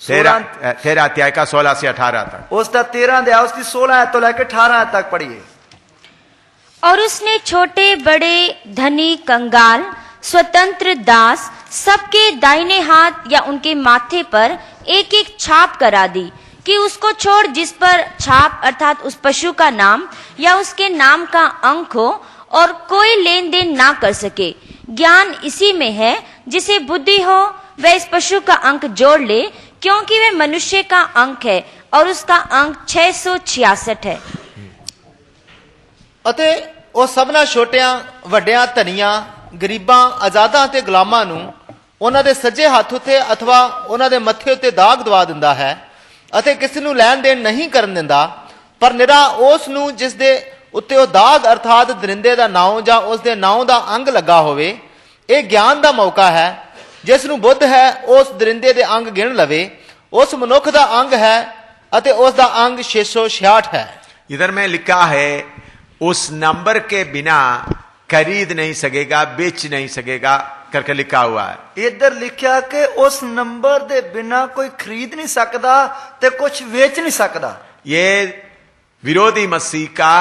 13 अध्याय का 16 से 18 तक। उसका 13 अध्याय उसकी 16 तो लेकर 18 तक पढ़िए। और उसने छोटे बड़े धनी कंगाल स्वतंत्र दास सबके दाहिने हाथ या उनके माथे पर एक एक छाप करा दी कि उसको छोड़ जिस पर छाप अर्थात उस पशु का नाम या उसके नाम का अंक हो और कोई लेन देन ना कर सके। ज्ञान इसी में है, जिसे बुद्धि हो वह इस पशु का अंक जोड़ ले, क्योंकि वह मनुष्य का अंक है और उसका अंक 666 है। ਅਤੇ ਉਹ ਸਭਨਾ ਛੋਟਿਆਂ ਵੱਡਿਆਂ ਧਨੀਆਂ ਗਰੀਬਾਂ ਆਜ਼ਾਦਾਂ ਤੇ ਗੁਲਾਮਾਂ ਨੂੰ ਉਹਨਾਂ ਦੇ ਸੱਜੇ ਹੱਥ ਉੱਤੇ ਅਥਵਾ ਉਹਨਾਂ ਦੇ ਮੱਥੇ ਉੱਤੇ ਦਾਗ ਦਵਾ ਦਿੰਦਾ ਹੈ ਅਤੇ ਕਿਸੇ ਨੂੰ ਲੈਣ ਦੇਣ ਨਹੀਂ ਕਰਨ ਦਿੰਦਾ, ਪਰ ਨਿਰਾ ਉਸ ਨੂੰ ਜਿਸ ਦੇ ਉੱਤੇ ਉਹ ਦਾਗ ਅਰਥਾਤ ਦਰਿੰਦੇ ਦਾ ਨਾਉ ਜਾਂ ਉਸ ਦੇ ਨਾਉ ਦਾ ਅੰਗ ਲੱਗਾ ਹੋਵੇ। ਇਹ ਗਿਆਨ ਦਾ ਮੌਕਾ ਹੈ। ਜਿਸ ਨੂੰ ਬੁੱਧ ਹੈ ਉਸ ਦਰਿੰਦੇ ਦੇ ਅੰਗ ਗਿਣ ਲਵੇ। ਉਸ ਮਨੁੱਖ ਦਾ ਅੰਗ ਹੈ ਅਤੇ ਉਸ ਦਾ ਅੰਗ 666 है। इधर में लिखा है उस नंबर के बिना खरीद नहीं सकेगा, बेच नहीं सकेगा करके लिखा हुआ है। इधर लिखा कि उस नंबर दे बिना कोई खरीद नहीं सकता ते कुछ बेच नहीं सकता। ये विरोधी मसीह का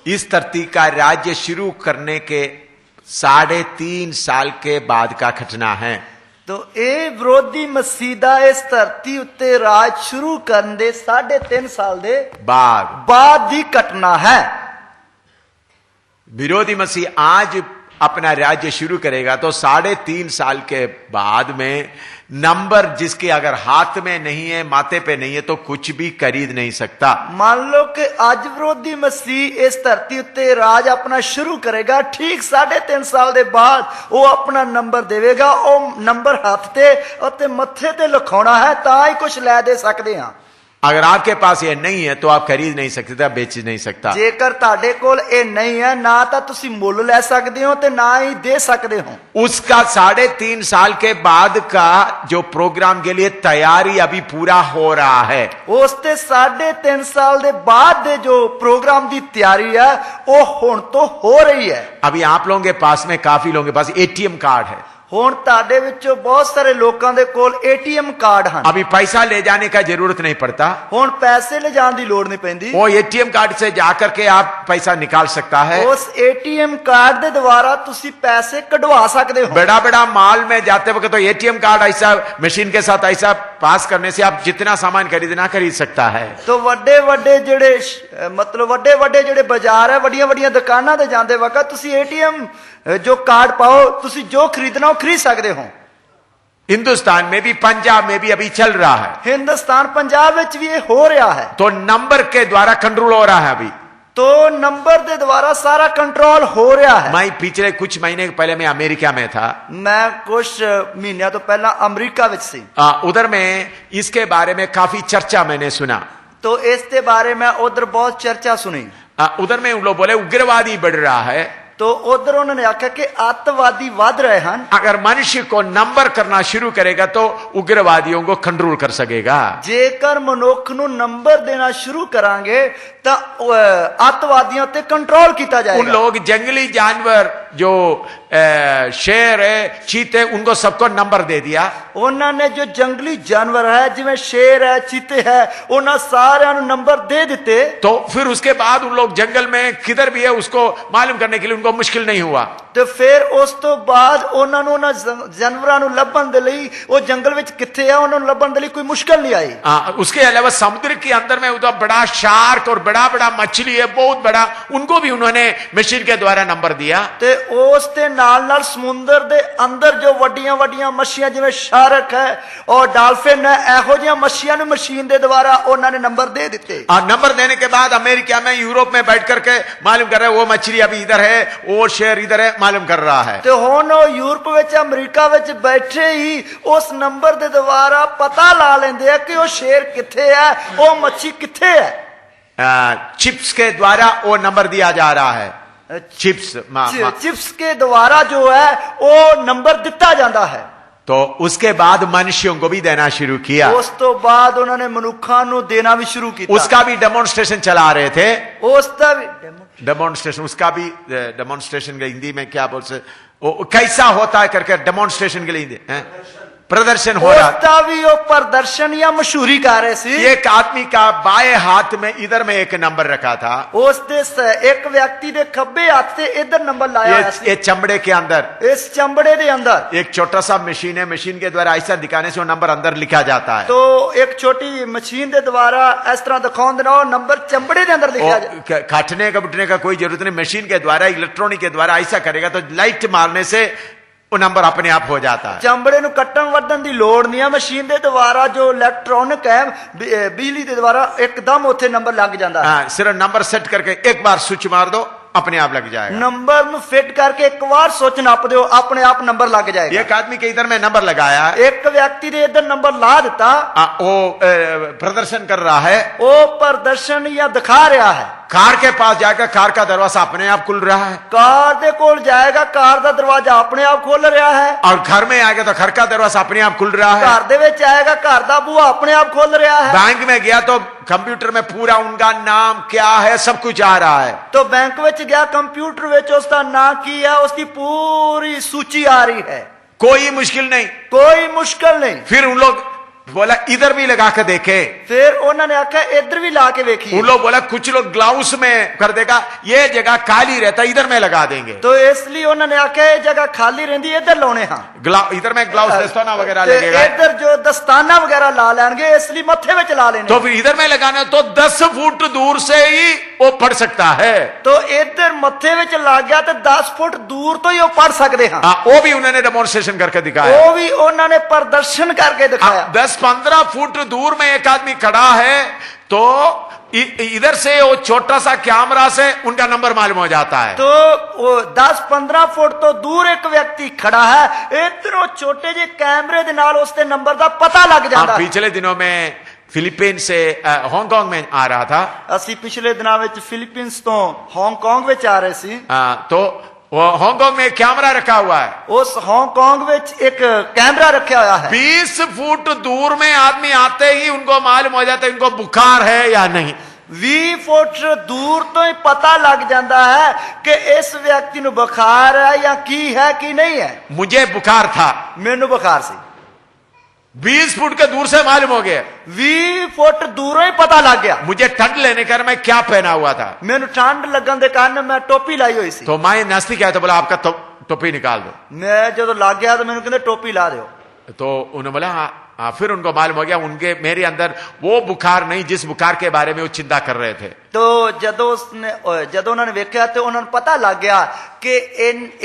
इस धरती का राज्य शुरू करने के 3.5 साल के बाद का घटना है। तो ये विरोधी मसीह दा इस धरती उत्ते राज शुरू करने दे 3.5 साल दे बाद दी घटना है। विरोधी मसीह आज अपना राज्य शुरू करेगा तो 3.5 साल के बाद में नंबर जिसके अगर हाथ में नहीं है, माथे पे नहीं है, तो कुछ भी खरीद नहीं सकता। मान लो कि आज विरोधी मसीह इस धरती उत्ते राज अपना शुरू करेगा, ठीक 3.5 साल के बाद वो अपना नंबर देवेगा। वो नंबर हाथ ते और मथे ते लिखाना है, ता ही कुछ लै दे सकते हैं। अगर आपके पास ये नहीं है तो आप खरीद नहीं सकते, बेच नहीं सकता। जेकर ताड़े कोल ये नहीं है, ना तो तुसी मुल लै सकते हो ते ना ही दे सकते हो। उसका 3.5 साल के बाद का जो प्रोग्राम के लिए तैयारी अभी पूरा हो रहा है। उसते 3.5 साल के बाद दे जो प्रोग्राम की तैयारी है वो हुण तो हो रही है। अभी आप लोगों के पास में काफी लोगों के पास एटीएम कार्ड है। हुण ताडे विचों बहुत सारे लोगों दे कोल एटीएम कार्ड हैं। अभी पैसा ले जाने का जरूरत नहीं पड़ता। हुण पैसे ले जाने की लोड़ नहीं पैंदी। वो एटीएम कार्ड से जाकर के आप पैसा निकाल सकता है। उस एटीएम कार्ड दे द्वारा तुसी पैसे कढवा सकते हो। बड़ा बड़ा मॉल में जाते वक्त तो एटीएम कार्ड ऐसा मशीन के साथ ऐसा पास करने से आप जितना सामान खरीदना खरीद सकता है। तो वड्डे वड्डे जेड़े मतलब वड्डे वड्डे जेड़े बाजार है, वड्डियां वड्डियां दुकानां ते जांदे वक्त तुसी एटीएम जो कार्ड पाओ, तुसी जो खरीदना हो खरीद सकते हो। हिंदुस्तान में भी, पंजाब में भी अभी चल रहा है। हिंदुस्तान पंजाब में भी ये हो रहा है। तो नंबर के द्वारा कंट्रोल हो रहा है। अभी तो नंबर के द्वारा सारा कंट्रोल हो रहा है। मैं पिछले कुछ महीने पहले मैं अमेरिका में था। मैं कुछ महीनों तो पहला अमेरिका में सी। उधर में इसके बारे में काफी चर्चा मैंने सुना। तो इसके बारे में उधर बहुत चर्चा सुनी। उधर में उन लोग बोले उग्रवादी बढ़ रहा है। तो उधर उन्होंने आख्या कि आतंकवादी वध रहे हैं। अगर मनुष्य को नंबर करना शुरू करेगा तो उग्रवादियों को कंट्रोल कर सकेगा। जेकर मनुख नू नंबर देना शुरू करांगे तो आतंकवादियों ते कंट्रोल किया जाएगा। उन लोग जंगली जानवर जो शेर है, चीते, उनको सबको नंबर दे दिया। उन्होंने जो जंगली जानवर है जिवें शेर है, चीते है, उन्होंने सारे नंबर दे दिते। तो फिर उसके बाद उन लोग जंगल में किधर भी है उसको मालूम करने के लिए उनको मुश्किल नहीं हुआ। तो फिर उस तो बाद उन्होंने जानवरों को लभन दे लई वो जंगल विच किथे है उन्होंने लभन दे लई कोई मुश्किल नहीं आई। उसके अलावा समुद्र के अंदर में उधर बड़ा शार्क और बड़ा बड़ा मछली है, बहुत बड़ा, उनको भी उन्होंने मशीन के द्वारा नंबर दिया। ते उस ते नाल नाल समुद्र दे अंदर जो वड्डियां वड्डियां मछलियां जिवें शार्क है और डॉल्फिन है, एहो जिहियां मछलियां नूं मशीन दे द्वारा उन्होंने नंबर दे दिते। और नंबर देने के बाद अमेरिका में, यूरोप में बैठ करके मालूम कर रहे वो मछली अभी इधर है, वो शेर इधर है, मालूम कर रहा है। तो हुण यूरोप विच, अमेरिका विच बैठे ही उस नंबर दे द्वारा पता ला लेंदे हैं कि वो शेर किथे है, वो मच्छी किथे है। चिप्स के द्वारा वो नंबर दिया जा रहा है। चिप्स चिप्स के द्वारा जो है वो नंबर दिता जाता है। तो उसके बाद मनुष्यों को भी देना शुरू किया। ਉਸ ਤੋਂ ਬਾਅਦ ਉਹਨਾਂ ਨੇ ਮਨੁੱਖਾਂ ਨੂੰ ਦੇਣਾ ਵੀ ਸ਼ੁਰੂ ਕੀਤਾ। उसका भी डेमोन्स्ट्रेशन चला रहे थे। ਉਸ ਦਾ ਵੀ डेमोन्स्ट्रेशन, उसका भी डेमोन्स्ट्रेशन के हिंदी में क्या बोल सकते, वो कैसा होता है करके डेमोन्स्ट्रेशन के लिए प्रदर्शन हो रहा। उसका भी वो प्रदर्शन या मशहूरी कर रहे थे। एक आदमी का बाएं हाथ में इधर में एक नंबर रखा था। एक व्यक्ति ने खब्बे हाथ से इधर नंबर लाया। ये चमड़े के अंदर, इस चमड़े के अंदर एक छोटा सा मशीन है, मशीन के द्वारा ऐसा दिखाने से वो नंबर अंदर लिखा जाता है। तो एक छोटी मशीन के द्वारा इस तरह दिखाने देना वो नंबर चमड़े के अंदर लिखा जाता। काटने का बुटने का कोई जरूरत नहीं, मशीन के द्वारा इलेक्ट्रॉनिक के द्वारा ऐसा करेगा तो लाइट मारने से वो नंबर अपने आप हो जाता है। चमड़े ਨੂੰ ਕੱਟਣ ਵੱਢਣ ਦੀ ਲੋੜ ਨਹੀਂ ਹੈ। ਮਸ਼ੀਨ ਦੇ ਦੁਆਰਾ ਜੋ ਇਲੈਕਟ੍ਰੋਨਿਕ ਹੈ ਬਿਜਲੀ ਦੇ ਦੁਆਰਾ ਇੱਕਦਮ ਉੱਥੇ ਨੰबर ਲੱਗ ਜਾਂਦਾ ਹੈ। सिर्फ नंबर सेट करके एक बार स्विच मार दो, अपने आप लग जाएगा। नंबर ਨੂੰ ਫਿੱਟ ਕਰਕੇ ਇੱਕ ਵਾਰ ਸੁੱਚ ਨੱਪ ਦਿਓ, ਆਪਣੇ ਆਪ ਨੰबर ਲੱਗ ਜਾਏਗਾ। एक आदमी के इधर में नंबर लगाया, ਇੱਕ ਵਿਅਕਤੀ ਦੇ ਇਧਰ ਨੰबर ਲਾ ਦਿੱਤਾ। वो प्रदर्शन कर रहा है, ਉਹ ਪ੍ਰਦਰਸ਼ਨ ਜਾਂ ਦਿਖਾ ਰਿਹਾ ਹੈ। कार के पास जाकर कार का दरवाजा अपने आप खुल रहा है। कार ਦੇ ਕੋਲ ਜਾਏਗਾ, ਕਾਰ ਦਾ ਦਰਵਾਜ਼ਾ ਆਪਣੇ ਆਪ ਖੁੱਲ ਰਿਹਾ ਹੈ। और घर में आएगा तो घर का दरवाजा अपने आप खुल रहा है। ਘਰ ਦੇ ਵਿੱਚ ਆਏਗਾ, ਘਰ ਦਾ ਬੂਹਾ ਆਪਣੇ ਆਪ ਖੁੱਲ ਰਿਹਾ ਹੈ। बैंक में गया तो कंप्यूटर में पूरा उनका नाम क्या है सब कुछ आ रहा है। तो बैंक ਵਿੱਚ ਗਿਆ, ਕੰਪਿਊਟਰ ਵਿੱਚ ਉਸ ਦਾ ਨਾਂ ਕੀ ਹੈ ਉਸ ਦੀ पूरी सूची आ रही है। कोई मुश्किल नहीं। कोई मुश्किल नहीं। फिर उन लोग बोला इधर भी लगा कर देखे। फिर उन्होंने आखा इधर भी ला के देखी। उन लोग बोला कुछ लोग ग्लाउस में कर देगा, ये जगह खाली रहता इधर में लगा देंगे। तो इसलिए उन्होंने आखा ये जगह खाली रहती इधर लाने। हाँ, इधर में ग्लाउस दस्ताना वगैरह लगेगा, इधर जो दस्ताना वगैरह ला लेंगे इसलिए मत्थे में चला लेने। तो फिर इधर में लगाना तो 10 फुट दूर से ही वो पढ़ सकता है। तो इधर मत्थे में लग गया तो 10 फुट दूर तो ही वो पढ़ सकते हैं। वो भी उन्होंने डेमोन्स्ट्रेशन करके दिखाया। वो भी उन्होंने प्रदर्शन करके दिखाया। 10-15 फुट दूर में एक आदमी खड़ा है तो इधर से वो छोटा सा कैमरा से उनका नंबर मालूम हो जाता है। तो वो 10-15 फुट तो दूर एक व्यक्ति खड़ा है, इधर छोटे जे कैमरे दे नाल उसके नंबर का पता लग जाता है। पिछले दिनों में फिलीपीन से हांगकांग में आ रहा था। असि पिछले दिनों में फिलीपींस तो हांगकांग में आ रहे सी। तो वो हांगकांग में कैमरा रखा हुआ है। उस हांगकांग में एक कैमरा रखा हुआ है। 20 फुट दूर में आदमी आते ही उनको मालूम हो जाता है इनको बुखार है या नहीं। 20 फुट दूर तो ही पता लग जाता है कि इस व्यक्ति को बुखार है या की है कि नहीं है। मुझे बुखार था, मैनू बुखार सी। 20 फुट के दूर से मालूम हो गया। 20 फुट दूरों ही पता लग गया। मुझे ठंड लेने कर मैं क्या पहना हुआ था, मैनू ठंड लगन के कारण मैं टोपी लाई हुई सी। तो मैं नजदीक आया तो बोला आपका टोपी निकाल दो। मैं जो लग गया तो मैंने कहते टोपी ला दो। तो उन्होंने बोला हाँ, फिर उनको मालूम हो गया उनके मेरे अंदर वो बुखार नहीं जिस बुखार के बारे में वो चिंता कर रहे थे। तो जदों उन्होंने वेख्या तो उन्होंने पता लग गया कि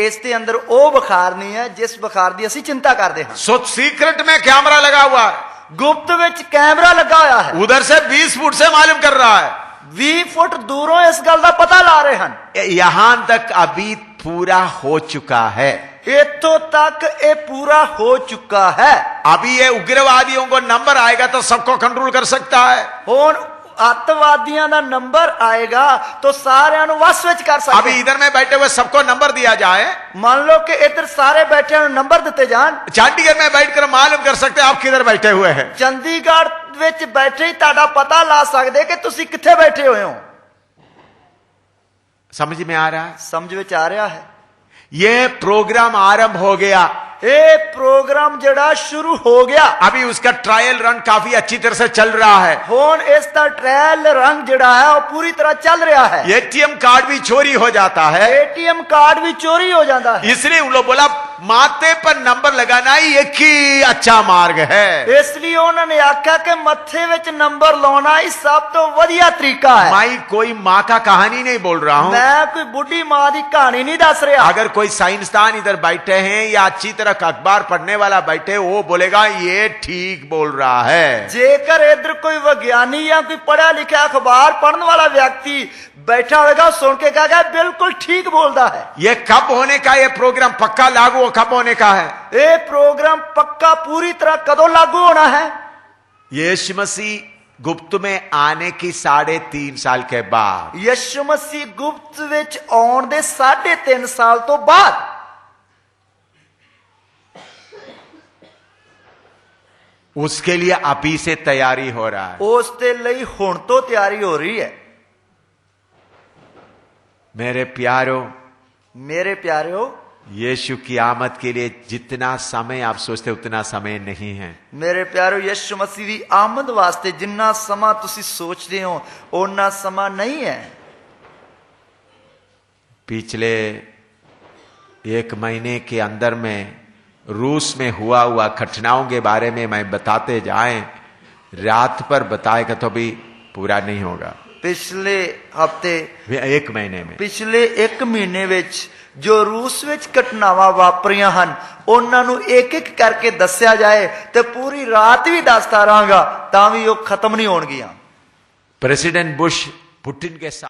इसके अंदर वो बुखार नहीं है जिस बुखार की असी चिंता करते हैं। सो सीक्रेट में कैमरा लगा हुआ है, गुप्त विच कैमरा लगा हुआ है। उधर से 20 फुट से मालूम कर रहा है। 20 फुट दूरों इस गल का पता ला रहे हैं। यहां तक अभी पूरा हो चुका है। इतों तक ये पूरा हो चुका है। अभी ये उग्रवादियों को नंबर आएगा तो सबको कंट्रोल कर सकता है। हुण अतवादियों का नंबर आएगा तो सारे वस विच कर सकते। अभी इधर में बैठे हुए सबको नंबर दिया जाए, मान लो कि इधर सारे बैठे नंबर दिते जान। चंडीगढ़ में बैठकर मालूम कर सकते आप किधर बैठे हुए हैं। चंडीगढ़ विच बैठे ही ताड़ा पता ला सकते कि तुसी किथे बैठे हुए हो। समझ में आ रहा है? समझ विच आ रहा है। ये प्रोग्राम आरंभ हो गया। ये प्रोग्राम जड़ा शुरू हो गया। अभी उसका ट्रायल रन काफी अच्छी तरह से चल रहा है। हुण इसका ट्रायल रन जड़ा है वो पूरी तरह चल रहा है। एटीएम कार्ड भी चोरी हो जाता है। एटीएम कार्ड भी चोरी हो जाता है। इसलिए उन लोग बोला माथे पर नंबर लगाना ही एक ही अच्छा मार्ग है। इसलिए उन्होंने आख्या कि मत्थे विच नंबर लाना ही सब तो वधिया तरीका है। मैं कोई माँ का कहानी नहीं बोल रहा हूँ, मैं कोई बुढ़ी माँ की कहानी नहीं दस रहा। अगर कोई साइंसदान इधर बैठे हैं या अच्छी तरह अखबार पढ़ने वाला बैठे वो बोलेगा ये ठीक बोल रहा है। जेकर इधर कोई वैज्ञानिक या कोई पढ़ा लिखा अखबार पढ़ने वाला व्यक्ति बैठा होगा सुन के कहेगा बिल्कुल ठीक बोलता है। ये कब होने का, ये प्रोग्राम पक्का लागू कब होने का है? ये प्रोग्राम पक्का पूरी तरह कदों लागू होना है? यीशु मसीह गुप्त में आने की 3.5 साल के बाद। यीशु मसीह गुप्त विच आउण दे 3.5 साल तो बाद उसके लिए अभी से तैयारी हो रहा है। ਉਸ ਦੇ ਲਈ ਹੁਣ ਤੋਂ ਤਿਆਰੀ ਹੋ ਰਹੀ ਹੈ। मेरे प्यारो, ਮੇਰੇ ਪਿਆਰਿਓ, यीशु की आमद के लिए जितना समय आप सोचते उतना समय नहीं है। ਮੇਰੇ ਪਿਆਰਿਓ, ਯਿਸੂ ਮਸੀਹ ਦੀ ਆਮਦ ਵਾਸਤੇ ਜਿੰਨਾ ਸਮਾਂ ਤੁਸੀਂ ਸੋਚਦੇ ਹੋ ਓਨਾ ਸਮਾਂ नहीं है। पिछले 1 महीने के अंदर में रूस में हुआ घटनाओं के बारे में मैं बताते जाएं, रात पर बताएगा तो भी पूरा नहीं होगा। ਪਿਛਲੇ ਹਫਤੇ 1 महीने में ਪਿਛਲੇ 1 ਮਹੀਨੇ ਵਿੱਚ ਜੋ ਰੂਸ ਵਿੱਚ ਘਟਨਾਵਾਂ ਵਾਪਰੀਆਂ ਹਨ ਉਹਨਾਂ ਨੂੰ ਇੱਕ ਇੱਕ ਕਰਕੇ ਦੱਸਿਆ ਜਾਏ ਤੇ ਪੂਰੀ ਰਾਤ ਵੀ ਦੱਸਦਾ ਰਹਾਂਗਾ ਤਾਂ ਵੀ ਉਹ ਖਤਮ ਨਹੀਂ ਹੋਣਗੀਆਂ। प्रेसिडेंट बुश पुतिन के साथ